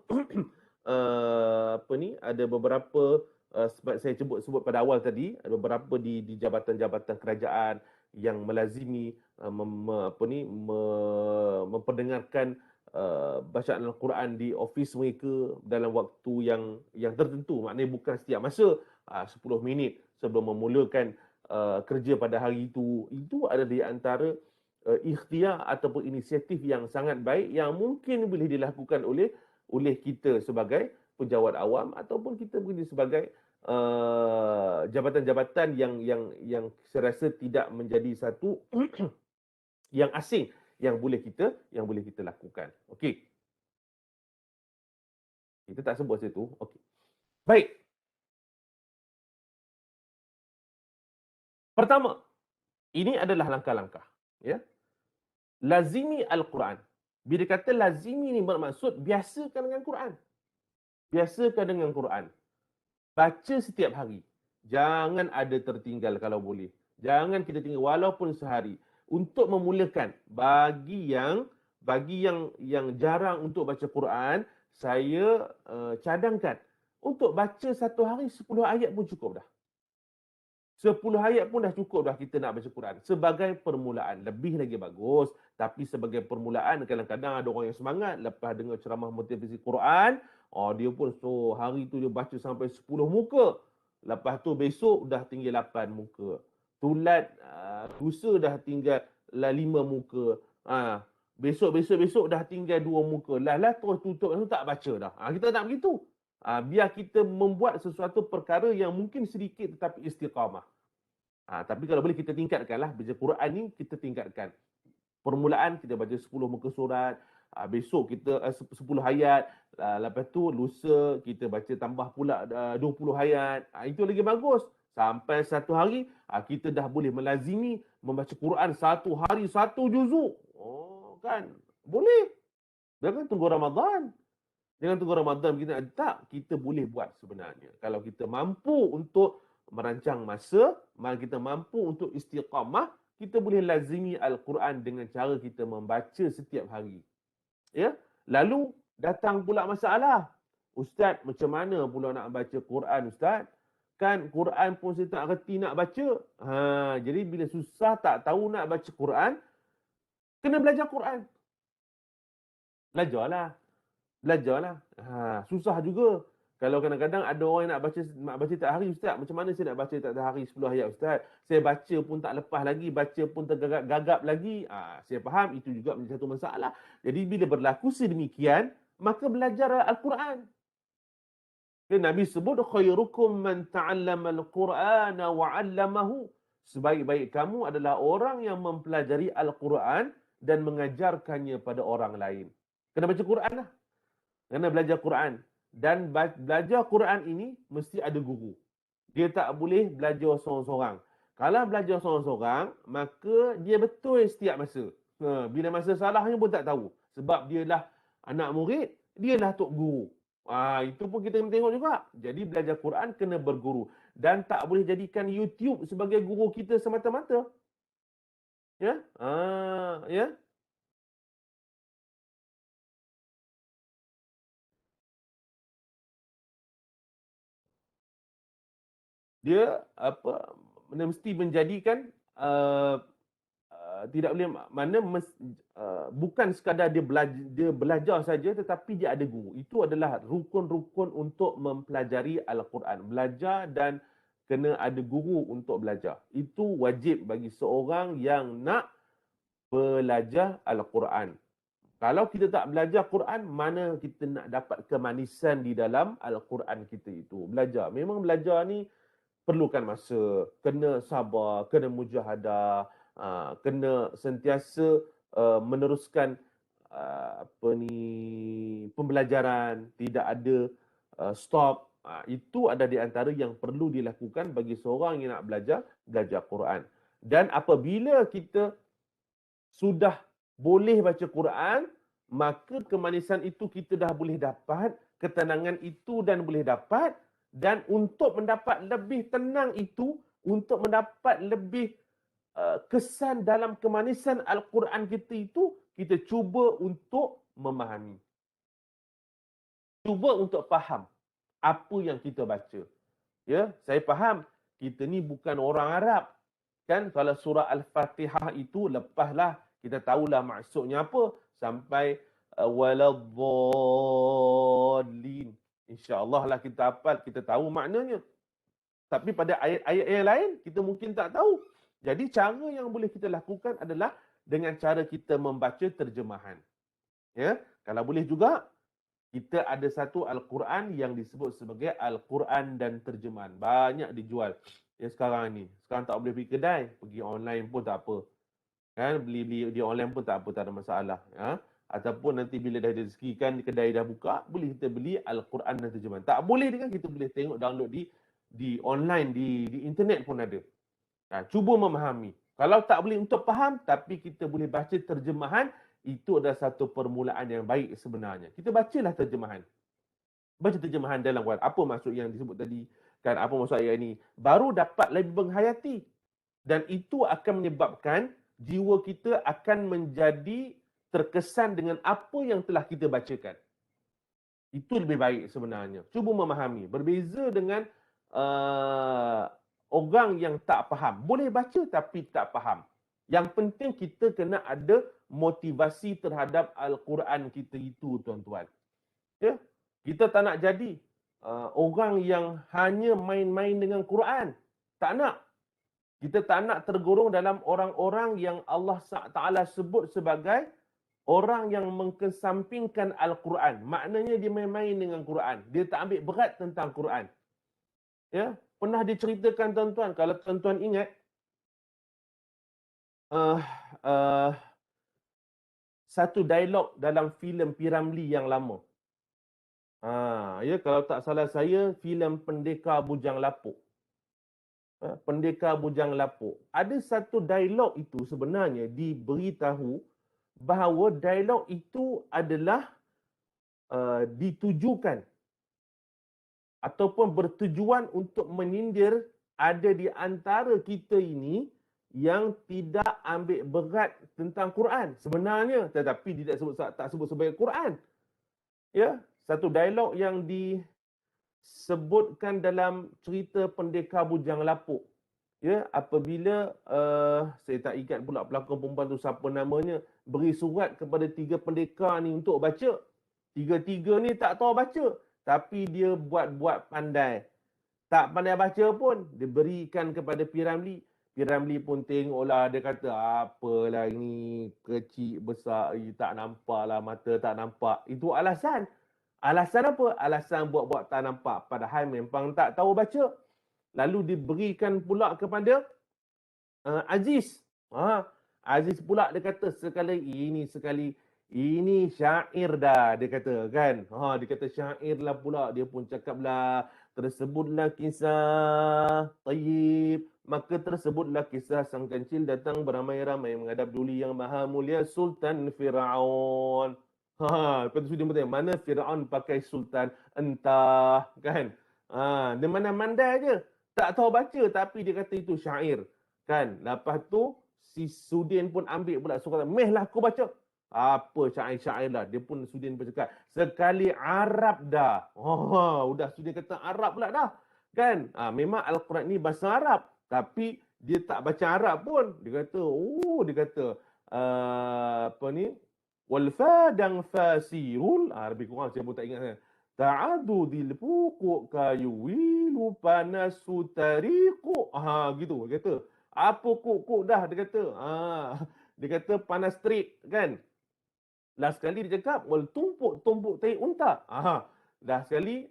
ada beberapa saya sebut pada awal tadi, ada beberapa di jabatan-jabatan kerajaan yang melazimi memperdengarkan bacaan Al-Quran di ofis mereka dalam waktu yang tertentu. Maknanya bukan setiap masa, 10 minit sebelum memulakan kerja pada hari itu. Itu ada di antara ikhtiar ataupun inisiatif yang sangat baik yang mungkin boleh dilakukan oleh kita sebagai pejabat awam ataupun kita boleh sebagai jabatan-jabatan yang saya rasa tidak menjadi satu yang asing yang boleh kita lakukan. Okey. Kita tak sebut situ. Okey. Baik. Pertama, ini adalah langkah-langkah, ya. Lazimi Al-Quran. Bila kata lazimi ni bermaksud biasakan dengan Quran. Biasakan dengan Quran. Baca setiap hari. Jangan ada tertinggal kalau boleh. Jangan kita tinggal walaupun sehari. Untuk memulakan, bagi yang jarang untuk baca Quran, saya cadangkan untuk baca satu hari 10 ayat pun cukup dah. 10 ayat pun dah cukup dah kita nak baca Quran. Sebagai permulaan. Lebih lagi bagus. Tapi sebagai permulaan, kadang-kadang ada orang yang semangat. Lepas dengar ceramah motivasi Quran, dia pun hari tu dia baca sampai 10 muka. Lepas tu besok dah tinggal 8 muka. Tulat, lusa dah tinggal 5 muka. Besok dah tinggal 2 muka. Lah terus tutup. Itu tak baca dah. Kita tak begitu. Biar kita membuat sesuatu perkara yang mungkin sedikit tetapi istiqamah. Tapi kalau boleh kita tingkatkanlah. Baca Quran ni kita tingkatkan. Permulaan kita baca 10 muka surat. Besok kita 10 ayat. Lepas tu lusa kita baca tambah pula 20 ayat. Itu lagi bagus. Sampai satu hari kita dah boleh melazimi membaca Quran satu hari 1 juzuk. Kan? Boleh. Jangan tunggu Ramadan. Jangan tunggu Ramadan kita boleh buat sebenarnya. Kalau kita mampu untuk merancang masa, maka kita mampu untuk istiqamah, kita boleh lazimi Al-Quran dengan cara kita membaca setiap hari. Ya? Lalu datang pula masalah. Ustaz, macam mana pula nak baca Quran, Ustaz? Kan Quran pun saya tak reti nak baca. Jadi bila susah tak tahu nak baca Quran, kena belajar Quran. Belajarlah. Susah juga. Kalau kadang-kadang ada orang yang nak baca tak hari, Ustaz, macam mana saya nak baca tak hari 10 ayat, Ustaz? Saya baca pun tak lepas lagi, baca pun tergagap lagi. Saya faham itu juga menjadi satu masalah. Jadi bila berlaku sedemikian, maka belajar Al-Quran. Dan Nabi sebut, khairukum man ta'allama al-Qur'ana wa 'allamahu. Sebaik-baik kamu adalah orang yang mempelajari Al-Quran dan mengajarkannya pada orang lain. Kena baca Quran lah. Kena belajar Quran. Dan belajar Quran ini mesti ada guru. Dia tak boleh belajar seorang-seorang. Kalau belajar seorang-seorang, maka dia betul setiap masa. Bila masa salahnya pun tak tahu. Sebab dia lah anak murid, dia lah tok guru. Itu pun kita tengok juga. Jadi belajar Quran kena berguru. Dan tak boleh jadikan YouTube sebagai guru kita semata-mata. Ya? Ya? Dia mesti menjadikan tidak boleh bukan sekadar dia belajar saja, tetapi dia ada guru. Itu adalah rukun-rukun untuk mempelajari Al-Quran. Belajar dan kena ada guru untuk belajar. Itu wajib bagi seorang yang nak belajar Al-Quran. Kalau kita tak belajar Quran, mana kita nak dapat kemanisan di dalam Al-Quran kita itu? Belajar. Memang belajar ni perlukan masa, kena sabar, kena mujahadah, kena sentiasa meneruskan pembelajaran, tidak ada stop. Itu ada di antara yang perlu dilakukan bagi seorang yang nak belajar Quran. Dan apabila kita sudah boleh baca Quran, maka kemanisan itu kita dah boleh dapat, ketenangan itu dan boleh dapat, dan untuk mendapat lebih tenang itu, untuk mendapat lebih kesan dalam kemanisan Al-Quran kita itu, kita cuba untuk memahami. Cuba untuk faham apa yang kita baca. Ya, saya faham kita ni bukan orang Arab. Kan kalau surah Al-Fatihah itu lepaslah kita tahulah maksudnya apa sampai waladdallin. Insya-Allah lah kita hafal, kita tahu maknanya. Tapi pada ayat-ayat yang lain kita mungkin tak tahu. Jadi cara yang boleh kita lakukan adalah dengan cara kita membaca terjemahan. Ya, kalau boleh juga kita ada satu Al-Quran yang disebut sebagai Al-Quran dan terjemahan. Banyak dijual ya sekarang ni. Sekarang tak boleh pergi kedai, pergi online pun tak apa. Kan, beli di online pun tak apa, tak ada masalah. Ya. Ataupun nanti bila dah rezeki kan kedai dah buka, boleh kita beli Al-Quran dan terjemahan. Tak boleh kan kita boleh tengok download di online, di internet pun ada. Cuba memahami. Kalau tak boleh untuk faham, tapi kita boleh baca terjemahan, itu adalah satu permulaan yang baik sebenarnya. Kita bacalah terjemahan. Baca terjemahan dalam Quran. Apa maksud yang disebut tadi? Kan apa maksud ayat ini? Baru dapat lebih menghayati. Dan itu akan menyebabkan jiwa kita akan menjadi terkesan dengan apa yang telah kita bacakan. Itu lebih baik sebenarnya. Cuba memahami. Berbeza dengan orang yang tak faham. Boleh baca tapi tak faham. Yang penting kita kena ada motivasi terhadap Al-Quran kita itu, tuan-tuan. Ya? Kita tak nak jadi orang yang hanya main-main dengan Quran. Tak nak. Kita tak nak tergolong dalam orang-orang yang Allah Ta'ala sebut sebagai orang yang mengkesampingkan Al-Quran. Maknanya dia main-main dengan Quran. Dia tak ambil berat tentang Quran. Ya? Pernah diceritakan, tuan-tuan, kalau tuan-tuan ingat, satu dialog dalam filem P. Ramlee yang lama. Ya, kalau tak salah saya, filem Pendekar Bujang Lapuk. Pendekar Bujang Lapuk. Ada satu dialog itu sebenarnya diberitahu bahawa dialog itu adalah ditujukan ataupun bertujuan untuk menyindir ada di antara kita ini yang tidak ambil berat tentang Quran sebenarnya, tetapi tidak tak sebut sebagai Quran. Ya, satu dialog yang disebutkan dalam cerita Pendekar Bujang Lapuk. Ya, apabila saya tak ingat pula pelakon perempuan tu siapa namanya, beri surat kepada 3 pendekar ni untuk baca. 3-3 ni tak tahu baca, tapi dia buat-buat pandai. Tak pandai baca pun diberikan kepada P. Ramlee. P. Ramlee pun tengoklah, dia kata apalah ini, kecil besar, tak nampak lah, mata tak nampak. Itu alasan. Alasan apa? Alasan buat-buat tak nampak, padahal memang tak tahu baca. Lalu diberikan pula kepada Aziz. Aziz pula dia kata sekali ini syair dah, dia kata kan. Dia kata syair lah pula, dia pun cakaplah tersebutlah kisah tayyib, maka tersebutlah kisah sang kancil datang beramai-ramai menghadap duli yang maha mulia Sultan Firaun. Lepas tu dia bertanya, mana Firaun pakai sultan? Entah, kan? Dia mana mandai je. Tak tahu baca, tapi dia kata itu syair. Kan? Lepas tu, si Sudin pun ambil pula surat. Mehlah aku baca. Apa syair-syair lah. Dia pun Sudin bercakap, sekali Arab dah. Udah Sudin kata Arab pula dah. Kan? Memang Al-Quran ni bahasa Arab. Tapi dia tak baca Arab pun. Dia kata, apa ni? Wal fadang fasirul. Lebih kurang saya pun tak ingat. Ta'adudil pukuk kayu wilu panasu tariku. Gitu. Dia kata, apa kuk dah, dia kata. Dia kata panas terik, kan? Last sekali dia cakap, wal tumpuk tai unta. Dah sekali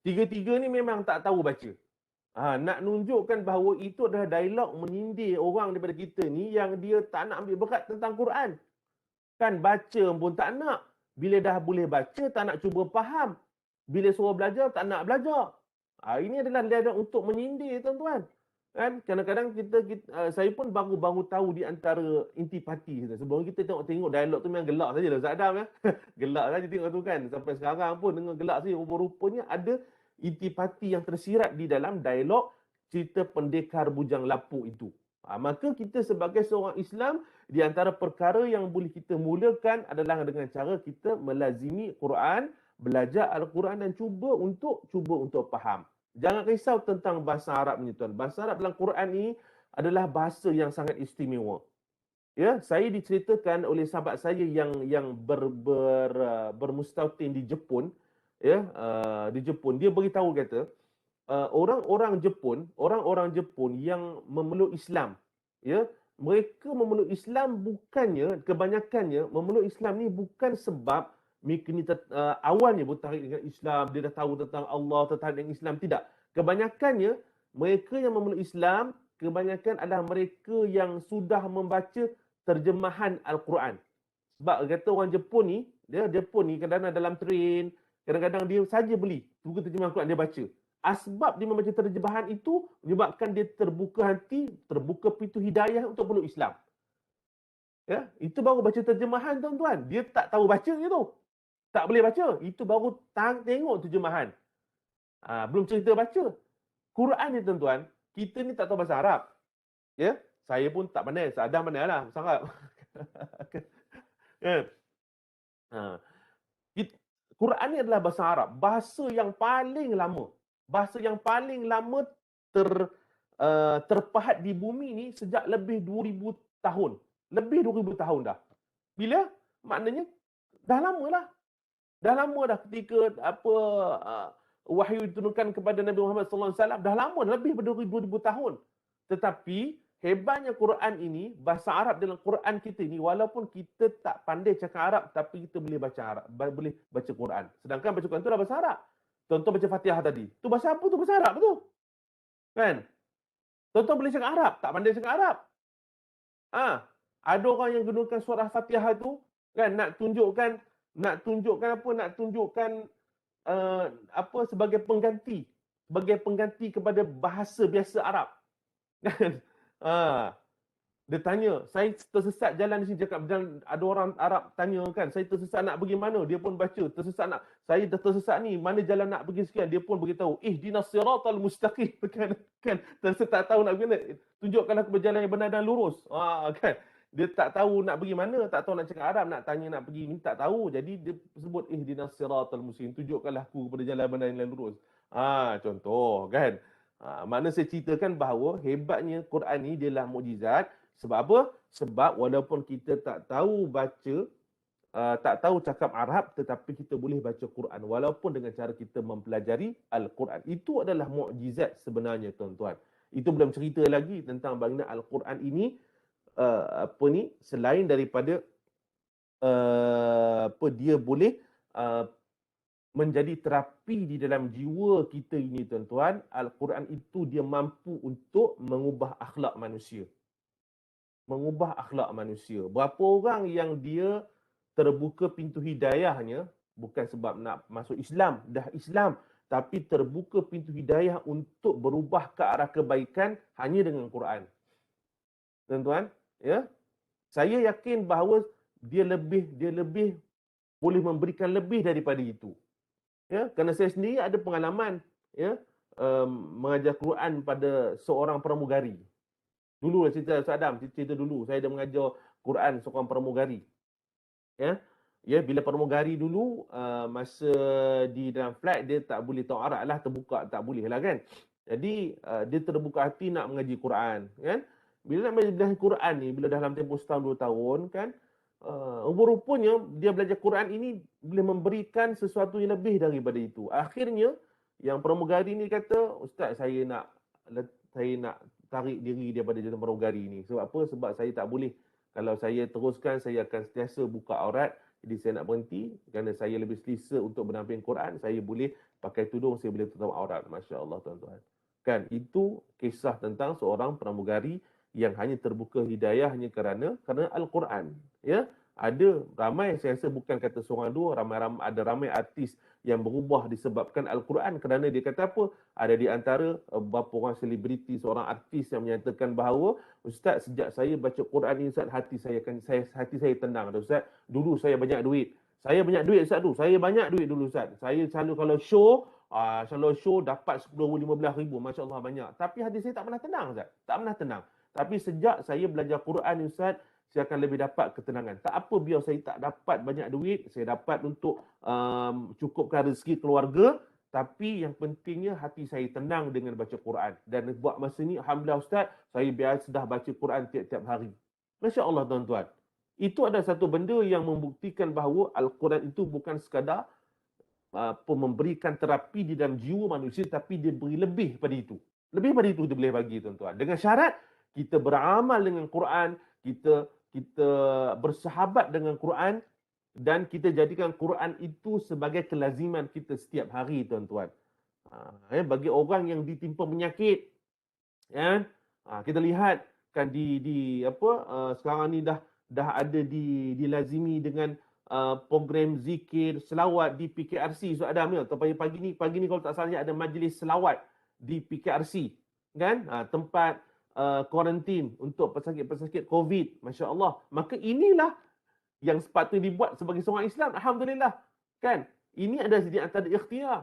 tiga-tiga ni memang tak tahu baca. Nak nunjukkan bahawa itu adalah dialog menyindir orang daripada kita ni yang dia tak nak ambil berat tentang Quran. Kan baca pun tak nak. Bila dah boleh baca, tak nak cuba faham. Bila suruh belajar, tak nak belajar. Ini adalah dialog untuk menyindir, tuan-tuan. Kan kadang-kadang saya pun baru tahu di antara intipati. Sebelum kita tengok dialog tu memang gelak sajalah Ustaz Adam ya. Gelak saja tengok tu kan. Sampai sekarang pun dengan gelak saja, rupa-rupanya ada intipati yang tersirat di dalam dialog cerita pendekar bujang lapuk itu. Maka kita sebagai seorang Islam, di antara perkara yang boleh kita mulakan adalah dengan cara kita melazimi Quran, belajar Al-Quran dan cuba untuk faham. Jangan risau tentang bahasa Arab ni tuan. Bahasa Arab dalam Quran ni adalah bahasa yang sangat istimewa. Ya, saya diceritakan oleh sahabat saya yang bermustautin di Jepun, ya, di Jepun. Dia beritahu kata, orang-orang Jepun yang memeluk Islam, ya, mereka memeluk Islam kebanyakannya memeluk Islam ni bukan sebab mereka ni awalnya bertarik dengan Islam, dia dah tahu tentang Allah, tertarik dengan Islam. Tidak. Kebanyakannya mereka yang memeluk Islam, kebanyakan adalah mereka yang sudah membaca terjemahan Al-Quran. Sebab kata orang Jepun ni kadang-kadang dalam train, kadang-kadang dia saja beli buku terjemahan Al-Quran, dia baca. Sebab dia membaca terjemahan itu menyebabkan dia terbuka hati, terbuka pintu hidayah untuk peluk Islam. Ya, itu baru baca terjemahan, tuan-tuan. Dia tak tahu baca gitu. Tak boleh baca. Itu baru tengok terjemahan. Belum cerita baca. Quran ni, tuan-tuan, kita ni tak tahu bahasa Arab. Ya, saya pun tak pandai. Sadam pandai lah bahasa Arab. Ya. Quran ni adalah bahasa Arab. Bahasa yang paling lama. Bahasa yang paling lama terpahat di bumi ni sejak lebih 2000 tahun. Lebih 2000 tahun dah. Bila? Maknanya dah lama lah. Dah lama dah ketika wahyu diturunkan kepada Nabi Muhammad SAW. Dah lama, lebih daripada 2000 tahun. Tetapi hebatnya Quran ini, bahasa Arab dalam Quran kita ni, walaupun kita tak pandai cakap Arab, tapi kita boleh baca Arab, boleh baca Quran. Sedangkan baca Quran tu dah bahasa Arab. Tonton baca Fatihah tadi. Tu bahasa apa tu? Bahasa Arab tu. Kan? Tonton boleh cakap Arab, tak pandai cakap Arab. Ada orang yang gunakan surah Fatihah tu kan nak tunjukkan sebagai pengganti kepada bahasa biasa Arab. Kan? Dia tanya, saya tersesat jalan di sini, cakap jalan, ada orang Arab tanya kan, saya tersesat nak pergi mana? Dia pun baca, saya dah tersesat ni, mana jalan nak pergi sekian? Dia pun beritahu, ihdinas siratal mustaqim. Kan? Tersesat tak tahu nak pergi mana? Tunjukkan aku berjalan yang benar dan lurus. Kan? Dia tak tahu nak pergi mana, tak tahu nak cakap Arab, nak tanya nak pergi ni, tak tahu. Jadi dia sebut ihdinas siratal mustaqim, tunjukkanlah aku kepada jalan benar dan lurus. Contoh kan. Mana saya ceritakan bahawa hebatnya Quran ni dia lah mukjizat. Sebab apa? Sebab walaupun kita tak tahu baca, tak tahu cakap Arab, tetapi kita boleh baca Quran walaupun dengan cara kita mempelajari Al-Quran. Itu adalah mukjizat sebenarnya, tuan-tuan. Itu belum cerita lagi tentang bagaimana Al-Quran ini selain daripada dia boleh menjadi terapi di dalam jiwa kita ini, tuan-tuan. Al-Quran itu dia mampu untuk mengubah akhlak manusia. Mengubah akhlak manusia. Berapa orang yang dia terbuka pintu hidayahnya bukan sebab nak masuk Islam, dah Islam, tapi terbuka pintu hidayah untuk berubah ke arah kebaikan hanya dengan Quran. Tuan-tuan, ya. Saya yakin bahawa dia lebih boleh memberikan lebih daripada itu. Ya, kerana saya sendiri ada pengalaman ya mengajar Quran pada seorang pramugari. Dulu cerita Adam, cerita dulu saya ada mengajar Quran seorang pramugari. Ya, bila pramugari dulu masa di dalam flight dia tak boleh tahu Arab lah, terbuka tak boleh lah kan. Jadi dia terbuka hati nak mengaji Quran kan. Bila nak belajar Quran ni, bila dah dalam tempoh setahun 2 tahun kan, rupanya dia belajar Quran ini boleh memberikan sesuatu yang lebih daripada itu. Akhirnya yang pramugari ni kata, Ustaz, saya nak tarik diri daripada jalan pramugari ni. Sebab apa? Sebab saya tak boleh Kalau saya teruskan, saya akan sentiasa buka aurat. Jadi saya nak berhenti kerana saya lebih selesa untuk mendamping Quran. Saya boleh pakai tudung, saya boleh tutup aurat. Masya Allah tuan-tuan. Kan, itu kisah tentang seorang pramugari yang hanya terbuka hidayah hanya kerana Al-Quran. Ya, ada ramai, saya rasa bukan kata seorang dua, ada ramai artis yang berubah disebabkan Al-Quran, kerana dia kata apa? Ada di antara beberapa orang selebriti, seorang artis yang menyatakan bahawa, Ustaz, sejak saya baca Quran ni Ustaz, hati saya tenang. Ustaz, dulu saya banyak duit. Saya banyak duit Ustaz tu. Saya banyak duit dulu Ustaz. Saya selalu kalau show dapat 10,000, 15,000, masya-Allah banyak. Tapi hati saya tak pernah tenang Ustaz. Tak pernah tenang. Tapi sejak saya belajar Quran ni Ustaz, saya akan lebih dapat ketenangan. Tak apa biar saya tak dapat banyak duit, saya dapat untuk cukupkan rezeki keluarga, tapi yang pentingnya hati saya tenang dengan baca Quran. Dan buat masa ni, alhamdulillah Ustaz, saya biasa dah baca Quran tiap-tiap hari. Masya Allah tuan-tuan. Itu ada satu benda yang membuktikan bahawa Al-Quran itu bukan sekadar memberikan terapi di dalam jiwa manusia, tapi dia beri lebih pada itu. Lebih pada itu dia boleh bagi tuan-tuan. Dengan syarat kita beramal dengan Quran, kita bersahabat dengan Quran, dan kita jadikan Quran itu sebagai kelaziman kita setiap hari tuan-tuan. Bagi orang yang ditimpa penyakit, kan, kita lihat kan sekarang ni dah ada dilazimi dengan program zikir selawat di PKRC. So Adam ya, pagi ni kalau tak salah ada majlis selawat di PKRC, kan, tempat kuarantin untuk pesakit-pesakit COVID. Masya Allah. Maka inilah yang sepatutnya dibuat sebagai seorang Islam. Alhamdulillah. Kan? Ini ada di antara ikhtiar.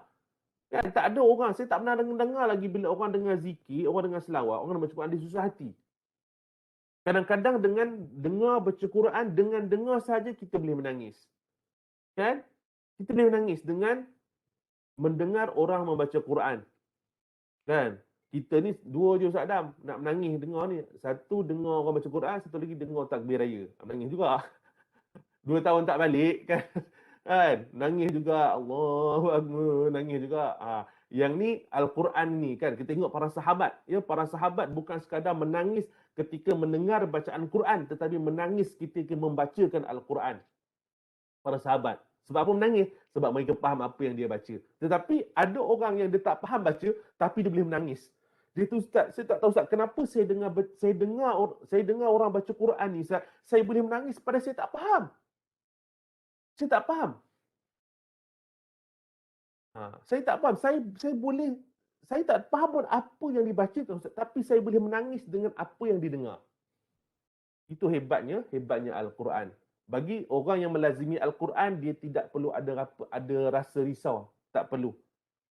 Kan? Tak ada orang, saya tak pernah dengar lagi bila orang dengar zikir, orang dengar selawat, orang baca Quran, dia susah hati. Kadang-kadang dengan dengar baca Quran, dengan dengar saja kita boleh menangis. Kan? Kita boleh menangis dengan mendengar orang membaca Quran. Kan? Kita ni dua je Ustaz Adam nak menangis dengar ni. Satu dengar orang baca Quran, satu lagi dengar takbir raya. Menangis juga. 2 tahun tak balik kan. Kan? Nangis juga. Allahu Akbar, nangis juga. Yang ni Al-Quran ni kan, kita tengok para sahabat. Ya, para sahabat bukan sekadar menangis ketika mendengar bacaan Quran, tetapi menangis ketika membacakan Al-Quran. Para sahabat. Sebab apa menangis? Sebab mereka faham apa yang dia baca. Tetapi ada orang yang dia tak faham baca, tapi dia boleh menangis. Dia tu Ustaz, saya tak tahu Ustaz, kenapa saya dengar orang baca Quran ni Ustaz, saya boleh menangis padahal saya tak faham. Saya tak faham. Saya tak faham. Saya tak faham pun apa yang dibacakan Ustaz, tapi saya boleh menangis dengan apa yang didengar. Itu hebatnya Al-Quran. Bagi orang yang melazimi Al-Quran, dia tidak perlu ada rasa risau. Tak perlu.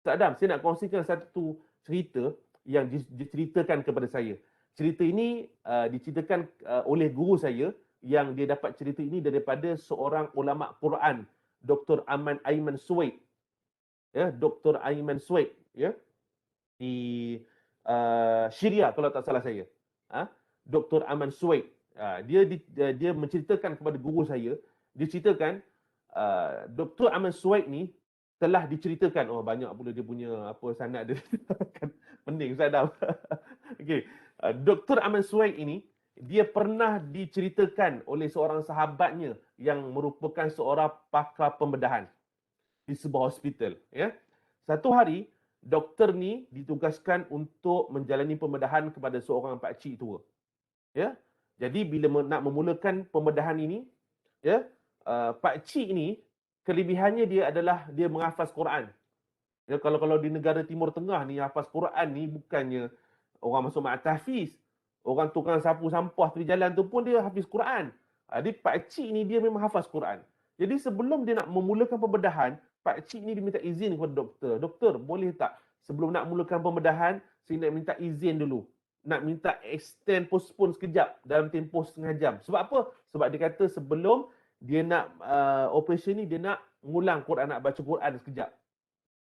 Ustaz Adam, saya nak kongsikan satu cerita yang diceritakan kepada saya. Cerita ini diceritakan oleh guru saya, yang dia dapat cerita ini daripada seorang ulama Quran, Dr. Aiman Suwaid. Ya, Dr. Aiman Suwaid, ya. Di Syria kalau tak salah saya. Dr. Aiman Suwaid. Dia menceritakan kepada guru saya, dia ceritakan Dr. Aiman Suwaid ni telah diceritakan, banyak pula dia punya sanad dia. Pening Ustaz Adam. Okey. Dr. Aiman Suwaid ini, dia pernah diceritakan oleh seorang sahabatnya yang merupakan seorang pakar pembedahan di sebuah hospital. Ya. Satu hari, doktor ni ditugaskan untuk menjalani pembedahan kepada seorang pakcik tua. Ya. Jadi bila nak memulakan pembedahan ini, ya, pakcik ni kelebihannya dia adalah dia menghafaz Quran. Ya, kalau di negara Timur Tengah ni, hafaz Quran ni bukannya orang masuk mak tahfiz. Orang tukang sapu sampah tepi jalan tu pun dia hafiz Quran. Jadi pakcik ni dia memang hafaz Quran. Jadi sebelum dia nak memulakan pembedahan, pakcik ni diminta izin kepada doktor. Doktor, boleh tak sebelum nak mulakan pembedahan, saya nak minta izin dulu. Nak minta extend, postpone sekejap dalam tempoh setengah jam. Sebab apa? Sebab dia kata sebelum dia nak operation ni, dia nak mengulang Quran, nak baca Quran sekejap.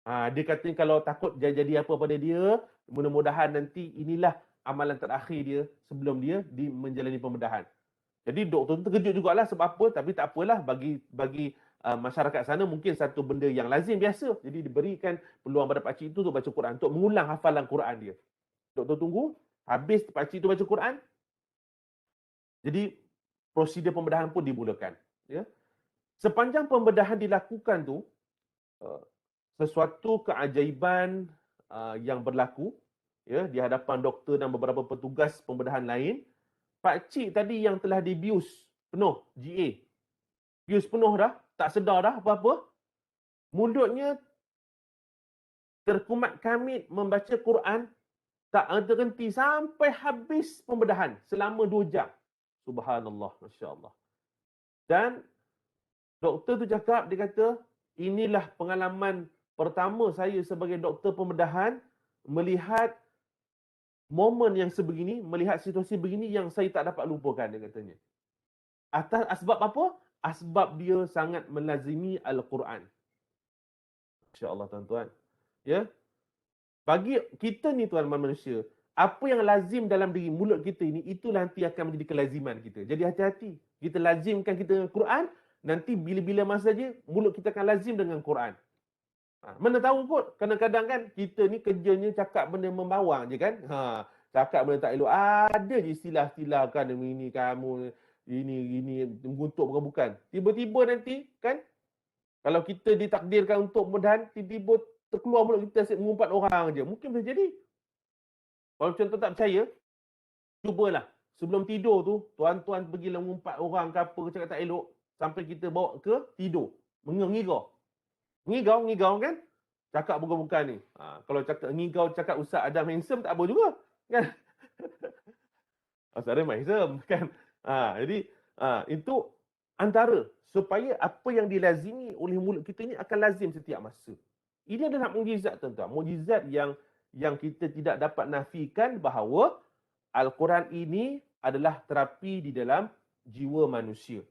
Dia kata kalau takut jadi apa pada dia, mudah-mudahan nanti inilah amalan terakhir dia sebelum dia menjalani pembedahan. Jadi doktor tu terkejut jugalah sebab apa, tapi tak apalah, bagi masyarakat sana mungkin satu benda yang lazim biasa. Jadi diberikan peluang pada pakcik itu untuk baca Quran, untuk mengulang hafalan Quran dia. Doktor tunggu, habis pakcik itu baca Quran. Jadi prosedur pembedahan pun dimulakan. Ya. Sepanjang pembedahan dilakukan tu, sesuatu keajaiban yang berlaku ya di hadapan doktor dan beberapa petugas pembedahan lain. Pak cik tadi yang telah dibius penuh GA, bius penuh dah, tak sedar dah apa-apa, mulutnya terkumat kamit membaca Quran, tak terhenti sampai habis pembedahan selama 2 jam. Subhanallah, Masya Allah. Dan doktor tu cakap, dia kata, inilah pengalaman pertama saya sebagai doktor pembedahan melihat momen yang sebegini, melihat situasi begini yang saya tak dapat lupakan, dia katanya. Atas asbab apa? Asbab dia sangat melazimi Al-Quran. Insya-Allah tuan-tuan. Ya. Bagi kita ni tuan-tuan manusia, apa yang lazim dalam diri mulut kita ini, itulah nanti akan menjadi kelaziman kita. Jadi hati-hati. Kita lazimkan kita dengan Quran, nanti bila-bila masa saja mulut kita akan lazim dengan Quran. Mana tahu kot, kadang-kadang kan kita ni kerjanya cakap benda membawang je kan. Cakap benda tak elok. Ada je istilah-istilah kan, ini kamu, ini menguntuk bukan-bukan. Tiba-tiba nanti kan, kalau kita ditakdirkan untuk pembedahan, tiba-tiba terkeluar mulut kita asyik mengumpat orang je. Mungkin boleh jadi. Kalau contoh tak percaya, cubalah. Sebelum tidur tu, tuan-tuan pergilah mengumpat orang ke apa, cakap tak elok, sampai kita bawa ke tidur. Mengigau. Ngigau kan? Cakap bukan-bukan ni. Kalau cakap ngigau, cakap Ustaz Adam handsome, tak apa juga. Kan? Ustaz Adam handsome. Kan? Jadi, itu antara supaya apa yang dilazimi oleh mulut kita ni akan lazim setiap masa. Ini adalah mukjizat tuan-tuan. Mukjizat yang kita tidak dapat nafikan bahawa Al-Quran ini adalah terapi di dalam jiwa manusia.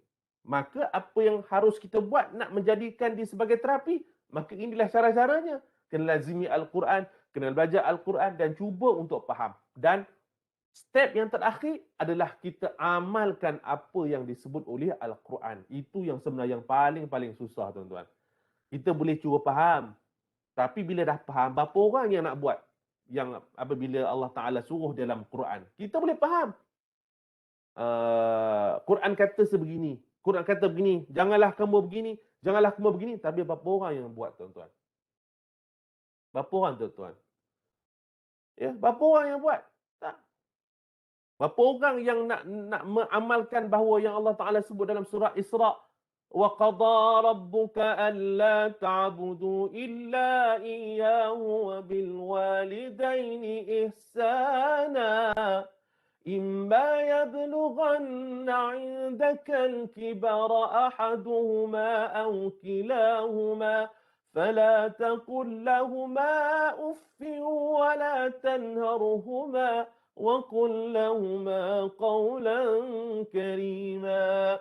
Maka apa yang harus kita buat nak menjadikan dia sebagai terapi? Maka inilah cara-caranya. Kena lazimi Al-Quran, kena belajar Al-Quran dan cuba untuk faham. Dan step yang terakhir adalah kita amalkan apa yang disebut oleh Al-Quran. Itu yang sebenarnya yang paling susah tuan-tuan. Kita boleh cuba faham. Tapi bila dah faham, berapa orang yang nak buat? Yang apabila Allah Ta'ala suruh dalam Quran. Kita boleh faham. Quran kata sebegini. Quran kata begini. Janganlah kamu begini. Janganlah kamu begini. Tapi berapa orang yang buat tuan-tuan? Berapa orang tuan-tuan? Ya, berapa orang yang buat? Tak. Berapa orang yang nak mengamalkan bahawa yang Allah Ta'ala sebut dalam surah Isra' وَقَضَى رَبُّكَ أَلَّا تَعْبُدُوا إِلَّا إِيَّاهُ وَبِالْوَالِدَيْنِ إِحْسَانًا إِمَّا يَبْلُغَنَّ عِندَكَ الْكِبَرَ أَحَدُهُمَا أَوْ كِلَاهُمَا فَلَا تَقُل لَّهُمَا أُفٍّ وَلَا تَنْهَرْهُمَا وَقُل لَّهُمَا قَوْلًا كَرِيمًا.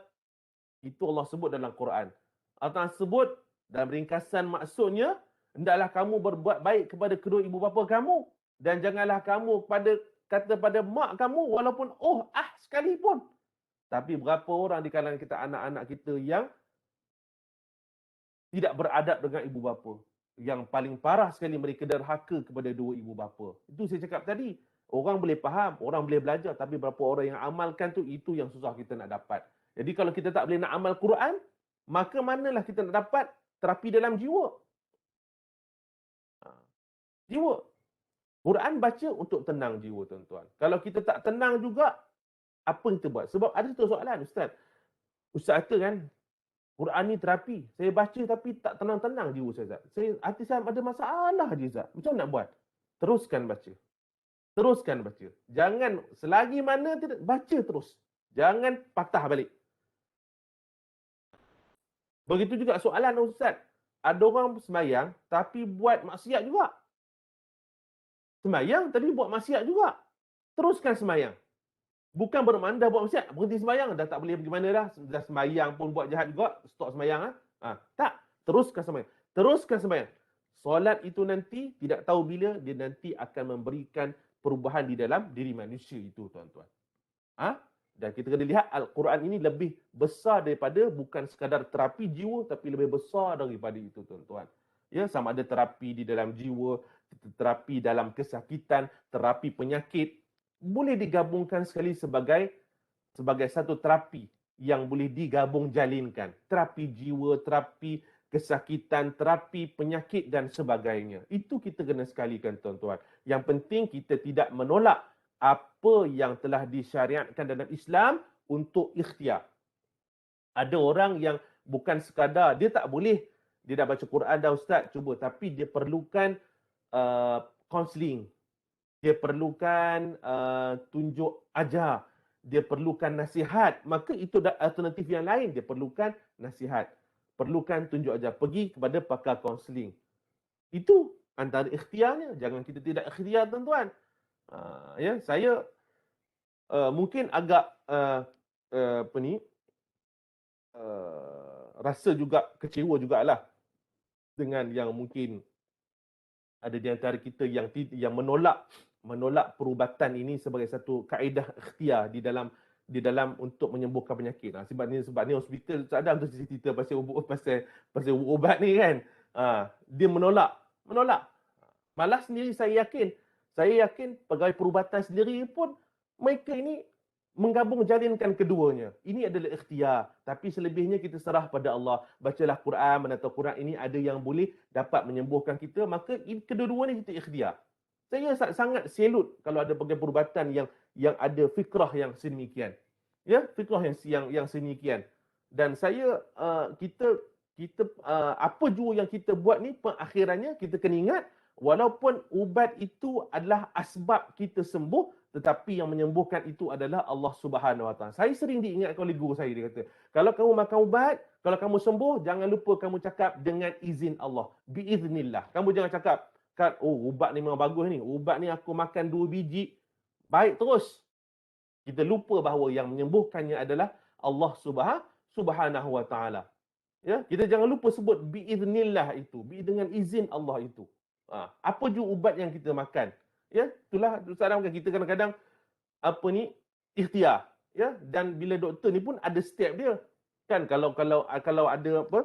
Itu Allah sebut dalam Quran. Allah sebut dalam ringkasan maksudnya, hendaklah kamu berbuat baik kepada kedua ibu bapa kamu dan janganlah kamu kata pada mak kamu walaupun sekalipun. Tapi berapa orang di kalangan kita, anak-anak kita yang tidak beradab dengan ibu bapa. Yang paling parah sekali, mereka derhaka kepada dua ibu bapa. Itu saya cakap tadi. Orang boleh faham, orang boleh belajar, tapi berapa orang yang amalkan tu, itu yang susah kita nak dapat. Jadi kalau kita tak boleh nak amal Quran, maka manalah kita nak dapat terapi dalam jiwa? Jiwa. Quran baca untuk tenang jiwa tuan-tuan. Kalau kita tak tenang juga, apa yang kita buat? Sebab ada satu soalan, Ustaz. Ustaz kata kan, Quran ni terapi. Saya baca tapi tak tenang-tenang jiwa saya, Ustaz. Hati saya ada masalah je, Ustaz. Macam mana nak buat? Teruskan baca. Teruskan baca. Jangan, selagi mana tidak, baca terus. Jangan patah balik. Begitu juga soalan, Ustaz. Ada orang semayang tapi buat maksiat juga. Semayang tapi buat maksiat juga. Teruskan semayang. Bukan bermakna dah buat maksiat, berhenti semayang, dah tak boleh pergi mana dah. Dah semayang pun buat jahat juga, stop semayang. Tak. Teruskan semayang. Teruskan semayang. Solat itu nanti tidak tahu bila dia nanti akan memberikan perubahan di dalam diri manusia itu, tuan-tuan. Dan kita kena lihat Al-Quran ini lebih besar daripada bukan sekadar terapi jiwa, tapi lebih besar daripada itu, tuan-tuan. Ya, sama ada terapi di dalam jiwa, terapi dalam kesakitan, terapi penyakit, boleh digabungkan sekali sebagai satu terapi yang boleh digabung jalinkan. Terapi jiwa, terapi kesakitan, terapi penyakit dan sebagainya. Itu kita kena sekalikan tuan-tuan. Yang penting kita tidak menolak apa yang telah disyariatkan dalam Islam untuk ikhtiar. Ada orang yang bukan sekadar, dia tak boleh, dia dah baca Quran dah ustaz, cuba, tapi dia perlukan counselling. Dia perlukan tunjuk ajar. Dia perlukan nasihat. Maka itu alternatif yang lain. Dia perlukan nasihat. Perlukan tunjuk ajar. Pergi kepada pakar counselling. Itu antara ikhtiarnya. Jangan kita tidak ikhtiar tuan-tuan. Ya, saya mungkin agak rasa juga kecewa jugalah dengan yang mungkin ada di antara kita yang menolak perubatan ini sebagai satu kaedah ikhtiar di dalam untuk menyembuhkan penyakit. Sebab ni hospital tak ada cerita pasal ubat ni kan. Dia menolak. Malah sendiri saya yakin pegawai perubatan sendiri pun mereka ini menggabung jalinkan keduanya. Ini adalah ikhtiar. Tapi selebihnya kita serah pada Allah. Bacalah Quran, menatau Quran ini ada yang boleh dapat menyembuhkan kita. Maka kedua-duanya kita ikhtiar. Saya sangat selut kalau ada pegawai perubatan yang ada fikrah yang sedemikian. Ya, fikrah yang sedemikian. Dan saya kita apa jua yang kita buat ni perakhirannya kita kena ingat walaupun ubat itu adalah asbab kita sembuh, tetapi yang menyembuhkan itu adalah Allah Subhanahu Wa Taala. Saya sering diingatkan oleh guru saya, dia kata, kalau kamu makan ubat, kalau kamu sembuh, jangan lupa kamu cakap dengan izin Allah. Biiznillah. Kamu jangan cakap, oh ubat ni memang bagus ni. Ubat ni aku makan 2 biji, baik terus. Kita lupa bahawa yang menyembuhkannya adalah Allah Subhanahu Wa Taala. Ya, kita jangan lupa sebut biiznillah itu, dengan izin Allah itu. Apa juga ubat yang kita makan. Ya, itulah sekarang kita kadang-kadang ikhtiar, ya, dan bila doktor ni pun ada step dia. Kan kalau ada apa,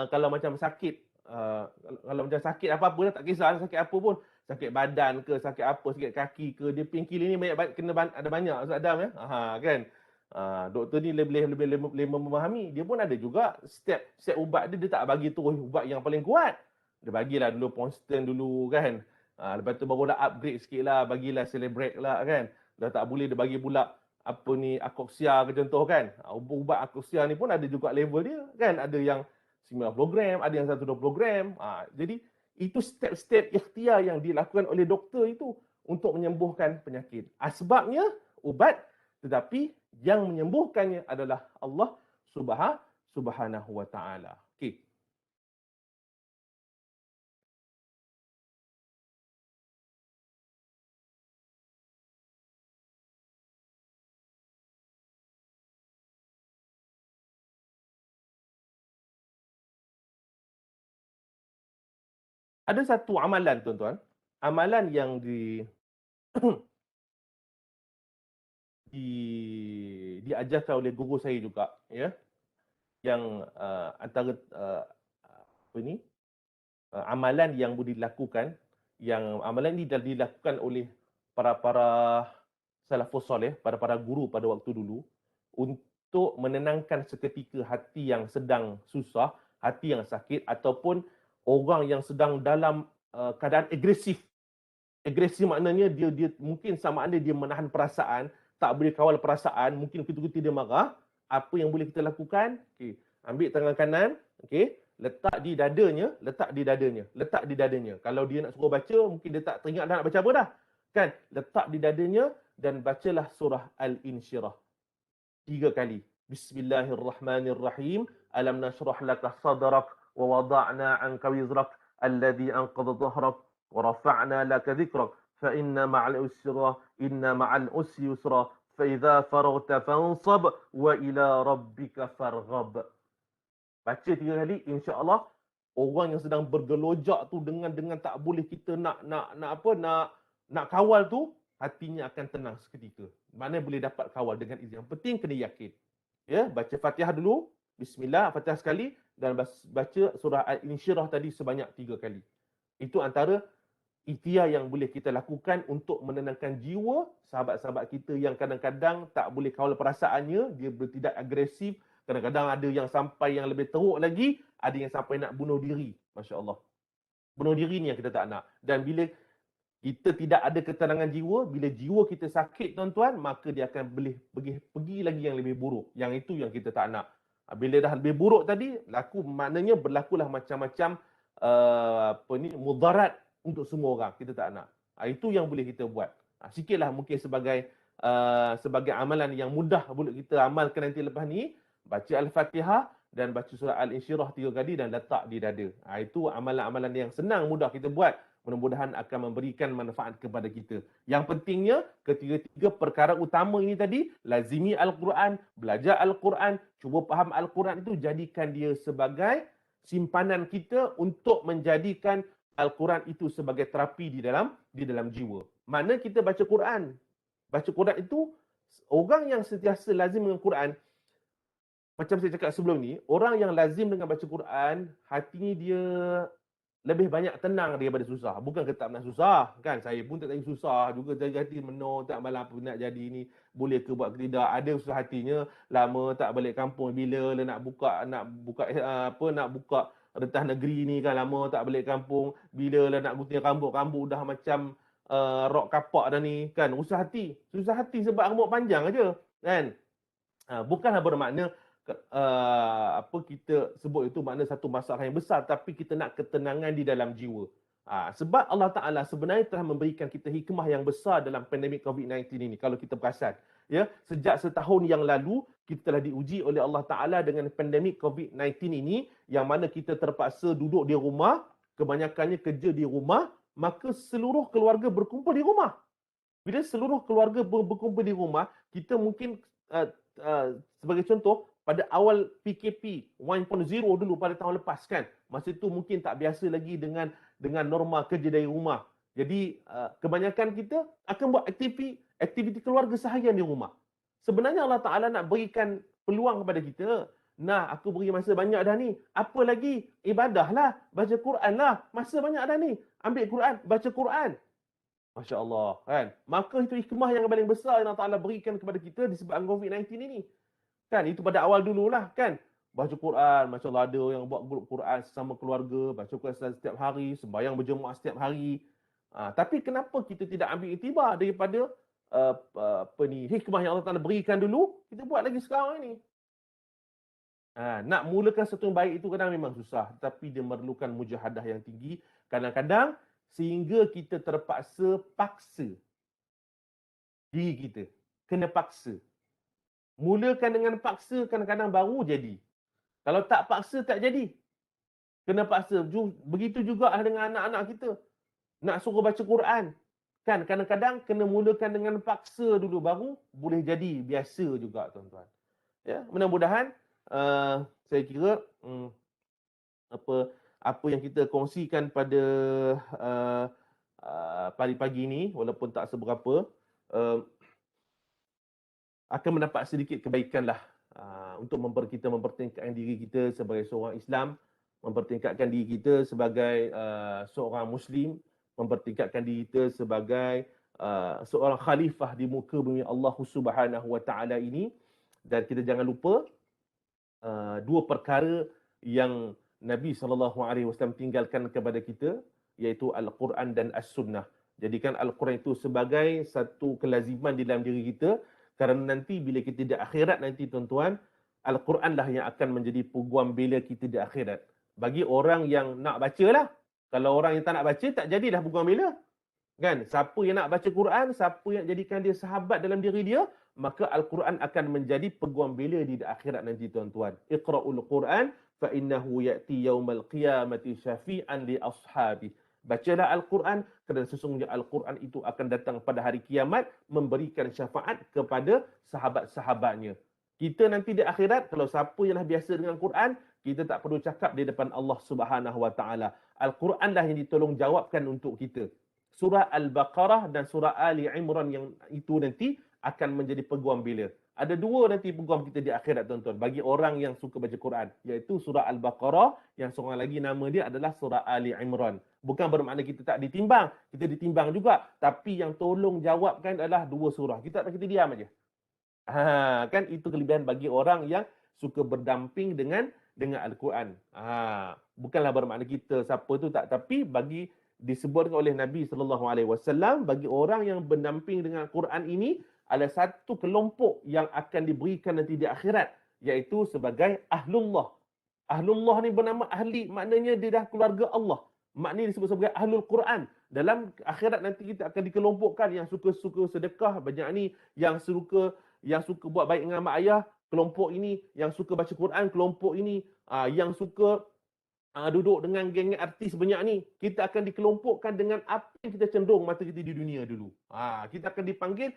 kalau macam sakit, kalau macam sakit apa-apa dah, tak kisah sakit apa pun, sakit badan ke, sakit apa, sakit kaki ke, dia painkiller ni ada banyak Ustaz Adam, ya. Kan. Doktor ni lebih memahami. Dia pun ada juga step ubat dia tak bagi terus ubat yang paling kuat. Dia bagilah dulu Ponston dulu kan. Lepas tu baru dah upgrade sikit lah, bagilah Celebrate lah kan. Dah tak boleh dia bagi pula apa ni, Akoxia ke contoh kan. Ubat Akoxia ni pun ada juga level dia kan. Ada yang 90 gram, ada yang 120 gram. Jadi itu step-step ikhtiar yang dilakukan oleh doktor itu untuk menyembuhkan penyakit. Sebabnya ubat, tetapi yang menyembuhkannya adalah Allah Subhanahu Wa Taala. Okey. Ada satu amalan tuan-tuan, amalan yang diajarkan oleh guru saya juga, ya, yang antara amalan yang boleh dilakukan, yang amalan ini dilakukan oleh para salafus soleh, para guru pada waktu dulu, untuk menenangkan seketika hati yang sedang susah, hati yang sakit, ataupun orang yang sedang dalam keadaan agresif. Agresif maknanya dia mungkin sama ada dia menahan perasaan, tak boleh kawal perasaan, mungkin ketika dia marah. Apa yang boleh kita lakukan? Okay. Ambil tangan kanan, okay, letak di dadanya. Kalau dia nak suruh baca, mungkin dia tak teringat dah nak baca apa dah. Kan? Letak di dadanya dan bacalah surah Al-Insyirah 3 kali. Bismillahirrahmanirrahim. Alam nashrah laka sadrak wa wada'na 'anka wizrak alladhi anqadha dhahrak wa rafa'na laka dhikrak fa inna ma'al usri yusra fa idza faraghta fansab wa ila rabbika farghab. Baca 3 kali, insya-Allah orang yang sedang bergelojak tu dengan tak boleh kita nak kawal tu, hatinya akan tenang seketika. Mana boleh dapat kawal dengan izin. Yang penting kena yakin. Ya, baca Fatihah dulu, bismillah, Fatihah sekali, dan baca surah Al-Insyirah tadi sebanyak 3 kali. Itu antara ikhtiar yang boleh kita lakukan untuk menenangkan jiwa sahabat-sahabat kita yang kadang-kadang tak boleh kawal perasaannya, dia bertindak agresif, kadang-kadang ada yang sampai yang lebih teruk lagi, ada yang sampai nak bunuh diri. Masya Allah. Bunuh diri ni yang kita tak nak. Dan bila kita tidak ada ketenangan jiwa, bila jiwa kita sakit tuan-tuan, maka dia akan boleh pergi lagi yang lebih buruk. Yang itu yang kita tak nak. Bila dah lebih buruk tadi, maknanya berlakulah macam-macam mudarat untuk semua orang. Kita tak nak. Itu yang boleh kita buat. Sikitlah mungkin sebagai amalan yang mudah boleh kita amalkan nanti lepas ni, baca Al-Fatihah dan baca surah Al-Insyirah 3 kali dan letak di dada. Itu amalan-amalan yang senang, mudah kita buat. Mudah-mudahan akan memberikan manfaat kepada kita. Yang pentingnya, ketiga-tiga perkara utama ini tadi, lazimi Al-Quran, belajar Al-Quran, cuba faham Al-Quran itu, jadikan dia sebagai simpanan kita untuk menjadikan Al-Quran itu sebagai terapi di dalam jiwa. Mana kita baca Quran. Baca Quran itu, orang yang sentiasa lazim dengan Quran, macam saya cakap sebelum ni, orang yang lazim dengan baca Quran, hatinya dia lebih banyak tenang daripada susah. Bukan kata tak pernah susah, kan? Saya pun tak tahu susah juga, jaga hati menor, tak malam apa nak jadi ni, boleh ke buat ke tidak. Ada susah hatinya, lama tak balik kampung, bila lah nak buka rentas negeri ni kan, lama tak balik kampung, bila lah nak gunting rambut dah macam rok kapak dah ni, kan? Susah hati sebab rambut panjang aja, kan? Bukanlah bermakna kita sebut itu makna satu masalah yang besar, tapi kita nak ketenangan di dalam jiwa. Sebab Allah Ta'ala sebenarnya telah memberikan kita hikmah yang besar dalam pandemik COVID-19 ini. Kalau kita perasan, ya, sejak setahun yang lalu kita telah diuji oleh Allah Ta'ala dengan pandemik COVID-19 ini, yang mana kita terpaksa duduk di rumah, kebanyakannya kerja di rumah, maka seluruh keluarga berkumpul di rumah. Bila seluruh keluarga berkumpul di rumah, kita mungkin sebagai contoh, pada awal PKP 1.0 dulu pada tahun lepas kan, masa itu mungkin tak biasa lagi dengan norma kerja dari rumah. Jadi kebanyakan kita akan buat aktiviti keluarga seharian di rumah. Sebenarnya Allah Ta'ala nak berikan peluang kepada kita. Nah, aku beri masa banyak dah ni. Apa lagi? Ibadah lah, baca Quran lah. Masa banyak dah ni. Ambil Quran, baca Quran. Masya Allah, kan? Maka itu hikmah yang paling besar yang Allah Ta'ala berikan kepada kita disebabkan COVID-19 ini. Kan, itu pada awal dululah, kan? Baca Quran, Masya Allah, ada yang buat grup Quran sesama keluarga, baca Quran setiap hari, sembahyang berjemaah setiap hari. Tapi kenapa kita tidak ambil iktibar daripada hikmah yang Allah Ta'ala berikan dulu, kita buat lagi sekarang ini. Nak mulakan satu yang baik itu kadang memang susah, tapi dia memerlukan mujahadah yang tinggi. Kadang-kadang sehingga kita terpaksa paksa diri kita. Kena paksa. Mulakan dengan paksa, kadang-kadang baru jadi. Kalau tak paksa, tak jadi. Kena paksa. Begitu juga dengan anak-anak kita. Nak suruh baca Quran. Kan, kadang-kadang kena mulakan dengan paksa dulu, baru boleh jadi biasa juga, tuan-tuan. Ya, mudah-mudahan saya kira apa yang kita kongsikan pada pagi-pagi ini, walaupun tak seberapa, akan mendapat sedikit kebaikan lah untuk kita mempertingkatkan diri kita sebagai seorang Islam, mempertingkatkan diri kita sebagai seorang Muslim, mempertingkatkan diri kita sebagai seorang khalifah di muka bumi Allah Subhanahu Wa Taala ini. Dan kita jangan lupa dua perkara yang Nabi SAW tinggalkan kepada kita, iaitu Al-Quran dan As-Sunnah. Jadikan Al-Quran itu sebagai satu kelaziman di dalam diri kita, kerana nanti bila kita di akhirat nanti, tuan-tuan, Al-Quran lah yang akan menjadi peguam bela kita di akhirat. Bagi orang yang nak baca lah. Kalau orang yang tak nak baca, tak jadilah peguam bela. Kan? Siapa yang nak baca Quran, siapa yang jadikan dia sahabat dalam diri dia, maka Al-Quran akan menjadi peguam bela di akhirat nanti, tuan-tuan. Iqra'ul Quran fa innahu ya'ti yaumal qiyamati syafi'an li ashabi. Bacalah Al-Quran, kerana sesungguhnya Al-Quran itu akan datang pada hari kiamat memberikan syafaat kepada sahabat-sahabatnya. Kita nanti di akhirat, kalau siapa yang dah biasa dengan Quran, kita tak perlu cakap di depan Allah Subhanahu Wa Taala. Al-Quran dah yang ditolong jawabkan untuk kita. Surah Al-Baqarah dan surah Ali Imran yang itu nanti akan menjadi peguam bela. Ada dua nanti peguam kita di akhirat, tuan-tuan, bagi orang yang suka baca Quran, iaitu surah Al-Baqarah, yang seorang lagi nama dia adalah surah Ali Imran. Bukan bermakna kita tak ditimbang, kita ditimbang juga. Tapi yang tolong jawabkan adalah 2 surah. Kita diam aja. Kan itu kelebihan bagi orang yang suka berdamping dengan Al-Quran. Bukanlah bermakna kita siapa tu tak, tapi bagi disebutkan oleh Nabi SAW, bagi orang yang berdamping dengan Al-Quran ini adalah satu kelompok yang akan diberikan nanti di akhirat, iaitu sebagai Ahlullah. Ahlullah ni bernama ahli, maknanya dia dah keluarga Allah. Maknanya disebut sebagai Ahlul Quran. Dalam akhirat nanti kita akan dikelompokkan yang suka-suka sedekah banyak ni, yang suka buat baik dengan mak ayah, kelompok ini, yang suka baca Quran, kelompok ini, yang suka duduk dengan geng artis banyak ni, kita akan dikelompokkan dengan apa yang kita cenderung mata kita di dunia dulu. Kita akan dipanggil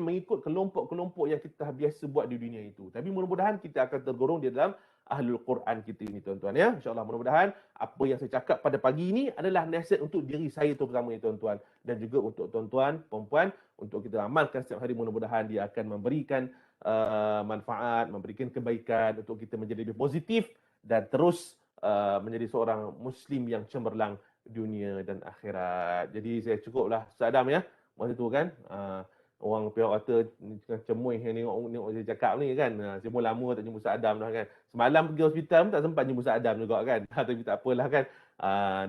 mengikut kelompok-kelompok yang kita biasa buat di dunia itu. Tapi mudah-mudahan kita akan tergolong di dalam Ahlul Quran kita ini, tuan-tuan ya. InsyaAllah mudah-mudahan apa yang saya cakap pada pagi ini adalah nasihat untuk diri saya terutama ya tuan-tuan, dan juga untuk tuan-tuan, perempuan, untuk kita amalkan setiap hari. Mudah-mudahan dia akan memberikan manfaat, memberikan kebaikan untuk kita menjadi lebih positif dan terus menjadi seorang Muslim yang cemerlang dunia dan akhirat. Jadi saya cukuplah Ustaz Adam ya. Masa tu kan, orang pihak kata cemuih yang tengok saya cakap ni kan. Saya pun lama tak jumpa Ustaz Adam dah kan. Semalam pergi hospital pun tak sempat jumpa Ustaz Adam juga kan. Tapi tak apalah kan.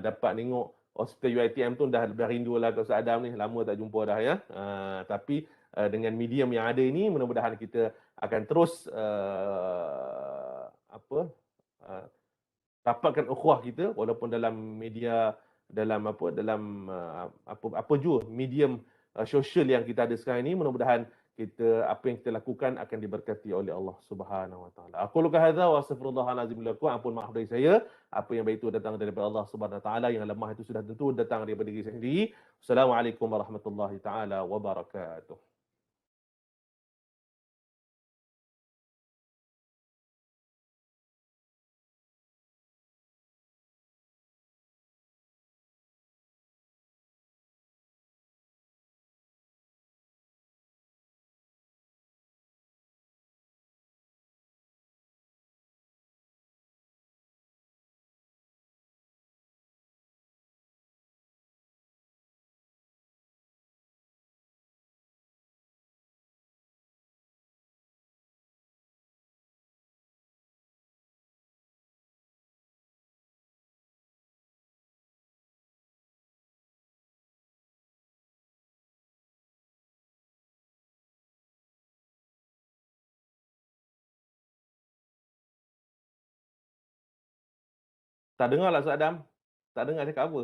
Dapat tengok hospital UiTM tu dah rindu lah ke Ustaz Adam ni. Lama tak jumpa dah ya. Tapi dengan medium yang ada ini, mudah-mudahan kita akan terus rapatkan ukhuwah kita walaupun dalam media, dalam apa jua medium sosial yang kita ada sekarang ini. Mudah-mudahan apa yang kita lakukan akan diberkati oleh Allah Subhanahu wa taala. Aku luka hadza wa astaghfirullahalazim lakum. Ampun maaf dari saya. Apa yang baik itu datang daripada Allah Subhanahu wa taala, yang lemah itu sudah tentu datang daripada diri saya sendiri. Assalamualaikum warahmatullahi taala wabarakatuh. Tak dengar lah Ustaz Adam. Tak dengar cakap apa.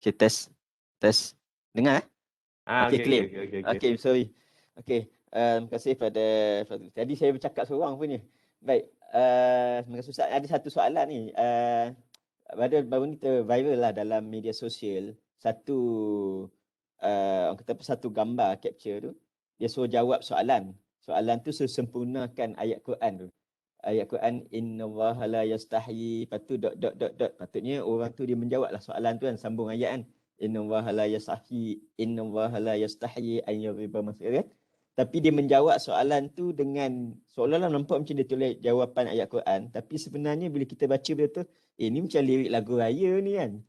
Okay, test. Dengar? Okay, Okey, clear. okey. Okay, sorry. Okay, terima kasih pada tadi saya bercakap seorang punya. Baik, terima kasih Ustaz. Ada satu soalan ni. Baru ni viral lah dalam media sosial. Orang kata apa, satu gambar capture tu. Dia suruh jawab soalan. Soalan tu suruh sempurnakan ayat Quran tu. Ayat Quran, innallaha la yastahyi, lepas tu ... Patutnya orang tu dia menjawab lah soalan tu kan, sambung ayat kan. Innallaha la yastahyi an yadhriba mathalan kan. Tapi dia menjawab soalan tu dengan seolah-olah nampak macam dia tulis jawapan ayat Quran, tapi sebenarnya bila kita baca betul, ni macam lirik lagu raya ni kan.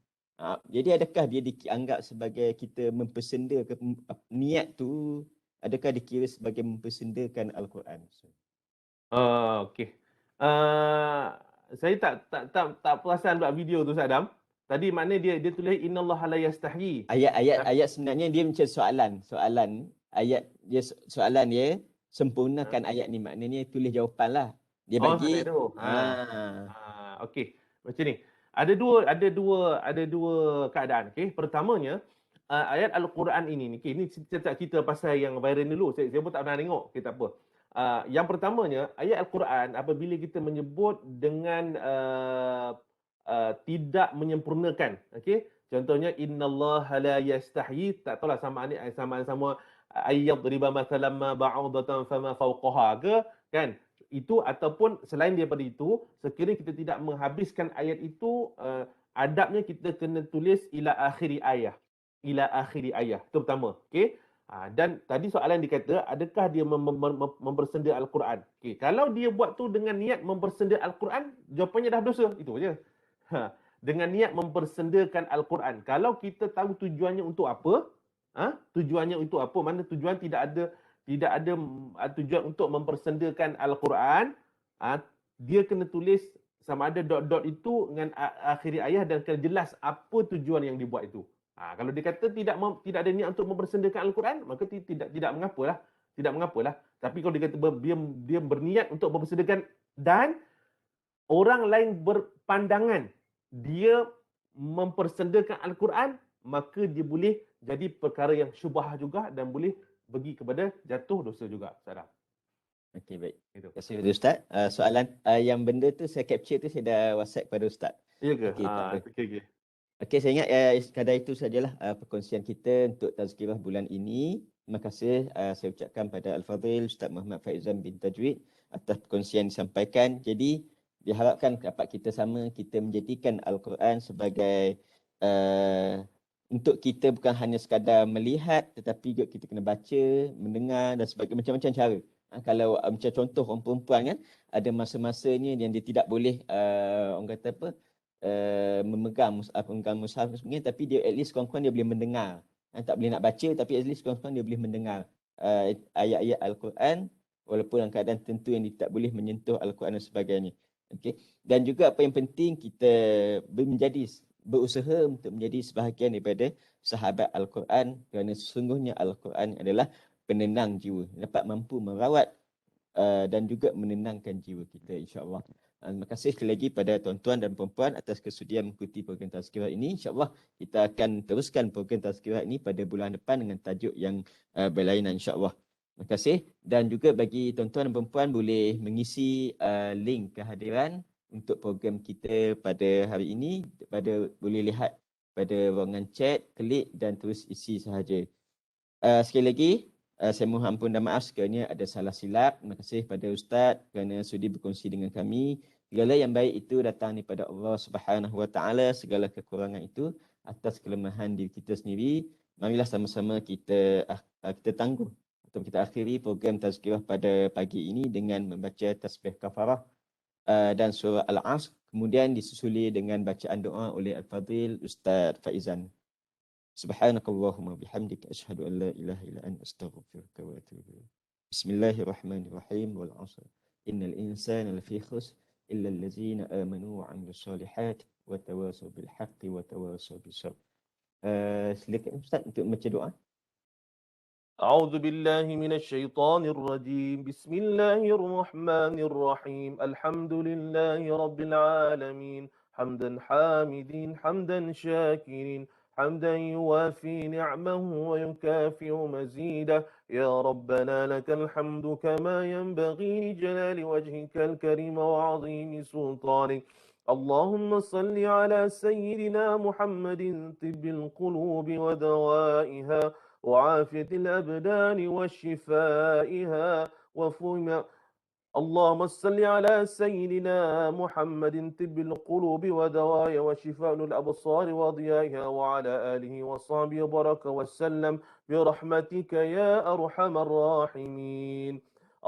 Jadi adakah dia dianggap sebagai kita mempersenda ke niat tu, adakah dikira sebagai mempersendakan Al-Quran? Okey. Saya tak perasan buat video tu Ustaz Adam. Tadi maknanya dia tulis innallaha la yastahyi. Ayat sebenarnya dia macam soalan ayat dia, soalan dia sempurnakan ayat ni, maknanya tulis jawapan lah. Dia bagi okey. Macam ni. Ada dua keadaan. Okey, pertamanya ayat Al-Quran ini cerita pasal yang viral dulu. Saya pun tak pernah tengok. Okey, tak apa. Yang pertamanya, ayat Al-Quran apabila kita menyebut dengan tidak menyempurnakan, okey. Contohnya innallaha la yastahyi, tak tahulah sama ni sama ayyadriba mathalan ma ba'udatan fama fawqaha ke, kan? Itu ataupun selain daripada itu, sekiranya kita tidak menghabiskan ayat itu, adabnya kita kena tulis ila akhiri ayah. Ila akhiri ayah. Itu pertama, okey. Dan tadi soalan dikata, adakah dia mempersenda Al-Quran? Okay. Kalau dia buat tu dengan niat mempersenda Al-Quran, jawapannya dah berdosa. Itu saja. Dengan niat mempersendakan Al-Quran. Kalau kita tahu tujuannya untuk apa, tujuannya untuk apa, mana tujuan tidak ada tujuan untuk mempersendakan Al-Quran, dia kena tulis sama ada dot-dot itu dengan akhiri ayat dan kena jelas apa tujuan yang dibuat itu. Kalau dia kata tidak ada niat untuk mempersendakan Al-Quran, maka tidak mengapalah. Tidak mengapalah. Tapi kalau dia kata dia berniat untuk mempersendakan dan orang lain berpandangan dia mempersendakan Al-Quran, maka dia boleh jadi perkara yang syubhah juga dan boleh pergi kepada jatuh dosa juga. Sarah. Okey, baik. Terima kasih kepada Ustaz. Soalan yang benda tu saya capture tu saya dah WhatsApp kepada Ustaz. Ya ke? Okey, tak apa. Okey. Okey, saya ingat sekadar itu sajalah perkongsian kita untuk tazkirah bulan ini. Terima kasih saya ucapkan pada Al-Fadhil Ustaz Muhammad Faizan bin Tajwid atas perkongsian yang disampaikan. Jadi diharapkan dapat kita sama kita menjadikan Al-Quran sebagai untuk kita bukan hanya sekadar melihat, tetapi juga kita kena baca, mendengar dan sebagainya, macam-macam cara. Kalau macam contoh orang perempuan kan, ada masa-masanya yang dia tidak boleh orang kata apa, memegang mushaf sebagainya, tapi dia at least kurang-kurang dia boleh mendengar. Tak boleh nak baca, tapi at least kurang-kurang dia boleh mendengar ayat-ayat Al-Quran, walaupun dalam keadaan tentu yang dia tak boleh menyentuh Al-Quran dan sebagainya. Okay. Dan juga apa yang penting, kita berusaha untuk menjadi sebahagian daripada sahabat Al-Quran, kerana sesungguhnya Al-Quran adalah penenang jiwa, dapat mampu merawat dan juga menenangkan jiwa kita, insya-Allah. Terima kasih sekali lagi pada tuan-tuan dan puan-puan atas kesudian mengikuti program Tazkirah ini. InsyaAllah kita akan teruskan program Tazkirah ini pada bulan depan dengan tajuk yang berlainan, insyaAllah. Terima kasih. Dan juga bagi tuan-tuan dan puan-puan boleh mengisi link kehadiran untuk program kita pada hari ini. Boleh lihat pada ruangan chat, klik dan terus isi sahaja. Sekali lagi, saya mohon ampun dan maaf sekiranya ada salah silap. Terima kasih kepada Ustaz kerana sudi berkongsi dengan kami. Segala yang baik itu datang daripada Allah Subhanahu Wa Taala. Segala kekurangan itu atas kelemahan diri kita sendiri. Marilah sama-sama kita tangguh atau kita akhiri program Tazkirah pada pagi ini dengan membaca tasbih kafarah dan surah Al-Asr. Kemudian disusuli dengan bacaan doa oleh Al-Fadhil Ustaz Faizan. Subhanakallahumma bihamdika asyhadu an la ilaha illa anta astaghfiruka wa atubu ilaik. Bismillahirrahmanirrahim. Wal 'asr. Innal insana lafi khusr illa allazina amanu wa 'amilus solihat wa tawasaw bil haqqi wa tawasaw bis sabr. Silakan Ustaz untuk membaca doa. أعوذ بالله من الشيطان الرجيم بسم الله الرحمن الرحيم الحمد لله رب العالمين حمدا حامدين حمدا شاكرين حمدا يوافي نعمه ويكافئ مزيده يا ربنا لك الحمد كما ينبغي لجلال وجهك الكريم وعظيم سلطانك اللهم صل على سيدنا محمد طب القلوب ودوائها وعافية الأبدان وشفائها وفهم اللهم صل على سيدنا محمد طب القلوب ودوائها وشفاء الأبصار وضيائها وعلى آله وصحبه وبارك وسلم برحمتك يا أرحم الراحمين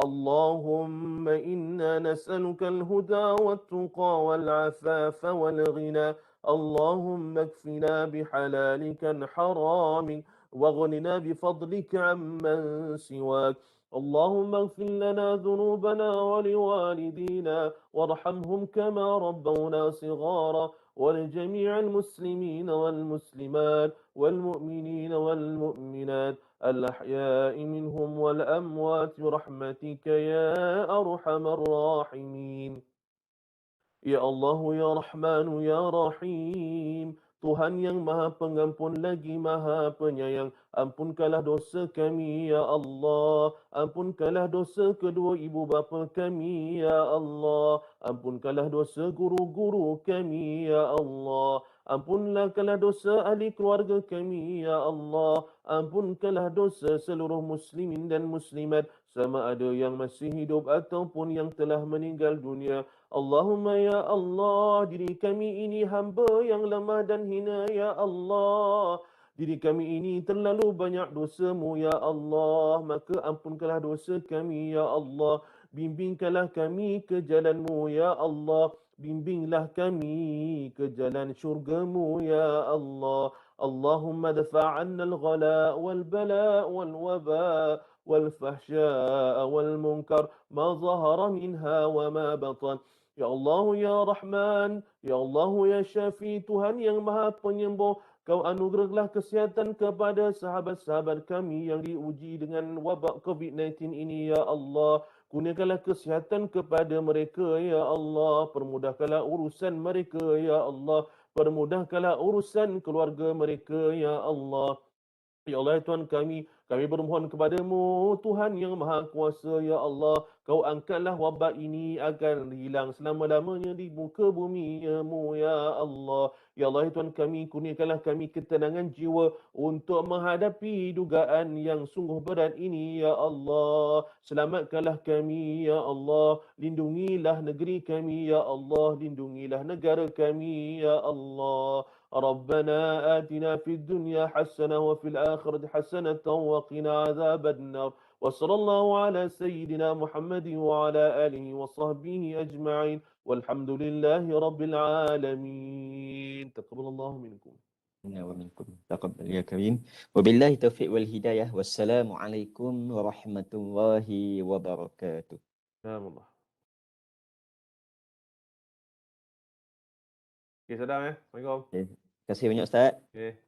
اللهم إنا نسألك الهدى والتقى والعفاف والغنى اللهم اكفنا بحلالك عن حرامك واغننا بفضلك عمن سواك اللهم اغفر لنا ذنوبنا ولوالدينا وارحمهم كما ربونا صغارا ولجميع المسلمين والمسلمات والمؤمنين والمؤمنات الأحياء منهم والأموات برحمتك يا أرحم الراحمين يا الله يا رحمن يا رحيم Tuhan yang maha pengampun lagi maha penyayang. Ampunkanlah dosa kami ya Allah. Ampunkanlah dosa kedua ibu bapa kami ya Allah. Ampunkanlah dosa guru-guru kami ya Allah. Ampunkanlah dosa ahli keluarga kami ya Allah. Ampunkanlah dosa seluruh muslimin dan muslimat sama ada yang masih hidup ataupun yang telah meninggal dunia. Allahumma ya Allah, diri kami ini hamba yang lemah dan hina ya Allah. Diri kami ini terlalu banyak dosamu ya Allah. Maka ampunkanlah dosa kami ya Allah. Bimbingkanlah kami ke jalanmu ya Allah. Bimbinglah kami ke jalan syurgamu ya Allah. Allahumma dafa' anna al-ghala wal-bala wal-waba wal-fahsya wal-munkar ma zahara minha wa ma batan. Ya Allah ya Rahman, Ya Allah ya Syafi, Tuhan yang Maha Penyembuh, Kau anugerahlah kesihatan kepada sahabat-sahabat kami yang diuji dengan wabak COVID-19 ini ya Allah. Kurniakanlah kesihatan kepada mereka ya Allah. Permudahkanlah urusan mereka ya Allah. Permudahkanlah urusan keluarga mereka ya Allah. Ya Allah, Tuhan kami bermohon kepadamu, Tuhan yang Maha Kuasa, Ya Allah, Kau angkatlah wabak ini agar hilang selama-lamanya di muka bumi, Ya Allah. Ya Allah, Tuhan kami, kurniakanlah kami ketenangan jiwa untuk menghadapi dugaan yang sungguh berat ini, Ya Allah. Selamatkanlah kami, Ya Allah. Lindungilah negeri kami, Ya Allah. Lindungilah negara kami, Ya Allah. ربنا آتنا في الدنيا حسنة وفي الآخرة حسنة وقنا عذاب النار وصلى الله على سيدنا محمد وعلى آله وصحبه أجمعين والحمد لله رب العالمين تقبل الله منكم. ومنكم تقبل يا كريم. وبالله التوفيق والهداية والسلام عليكم ورحمة الله وبركاته. سلام الله. Okay, Saddam. Assalamualaikum. Okay. Terima kasih banyak Ustaz. Okay.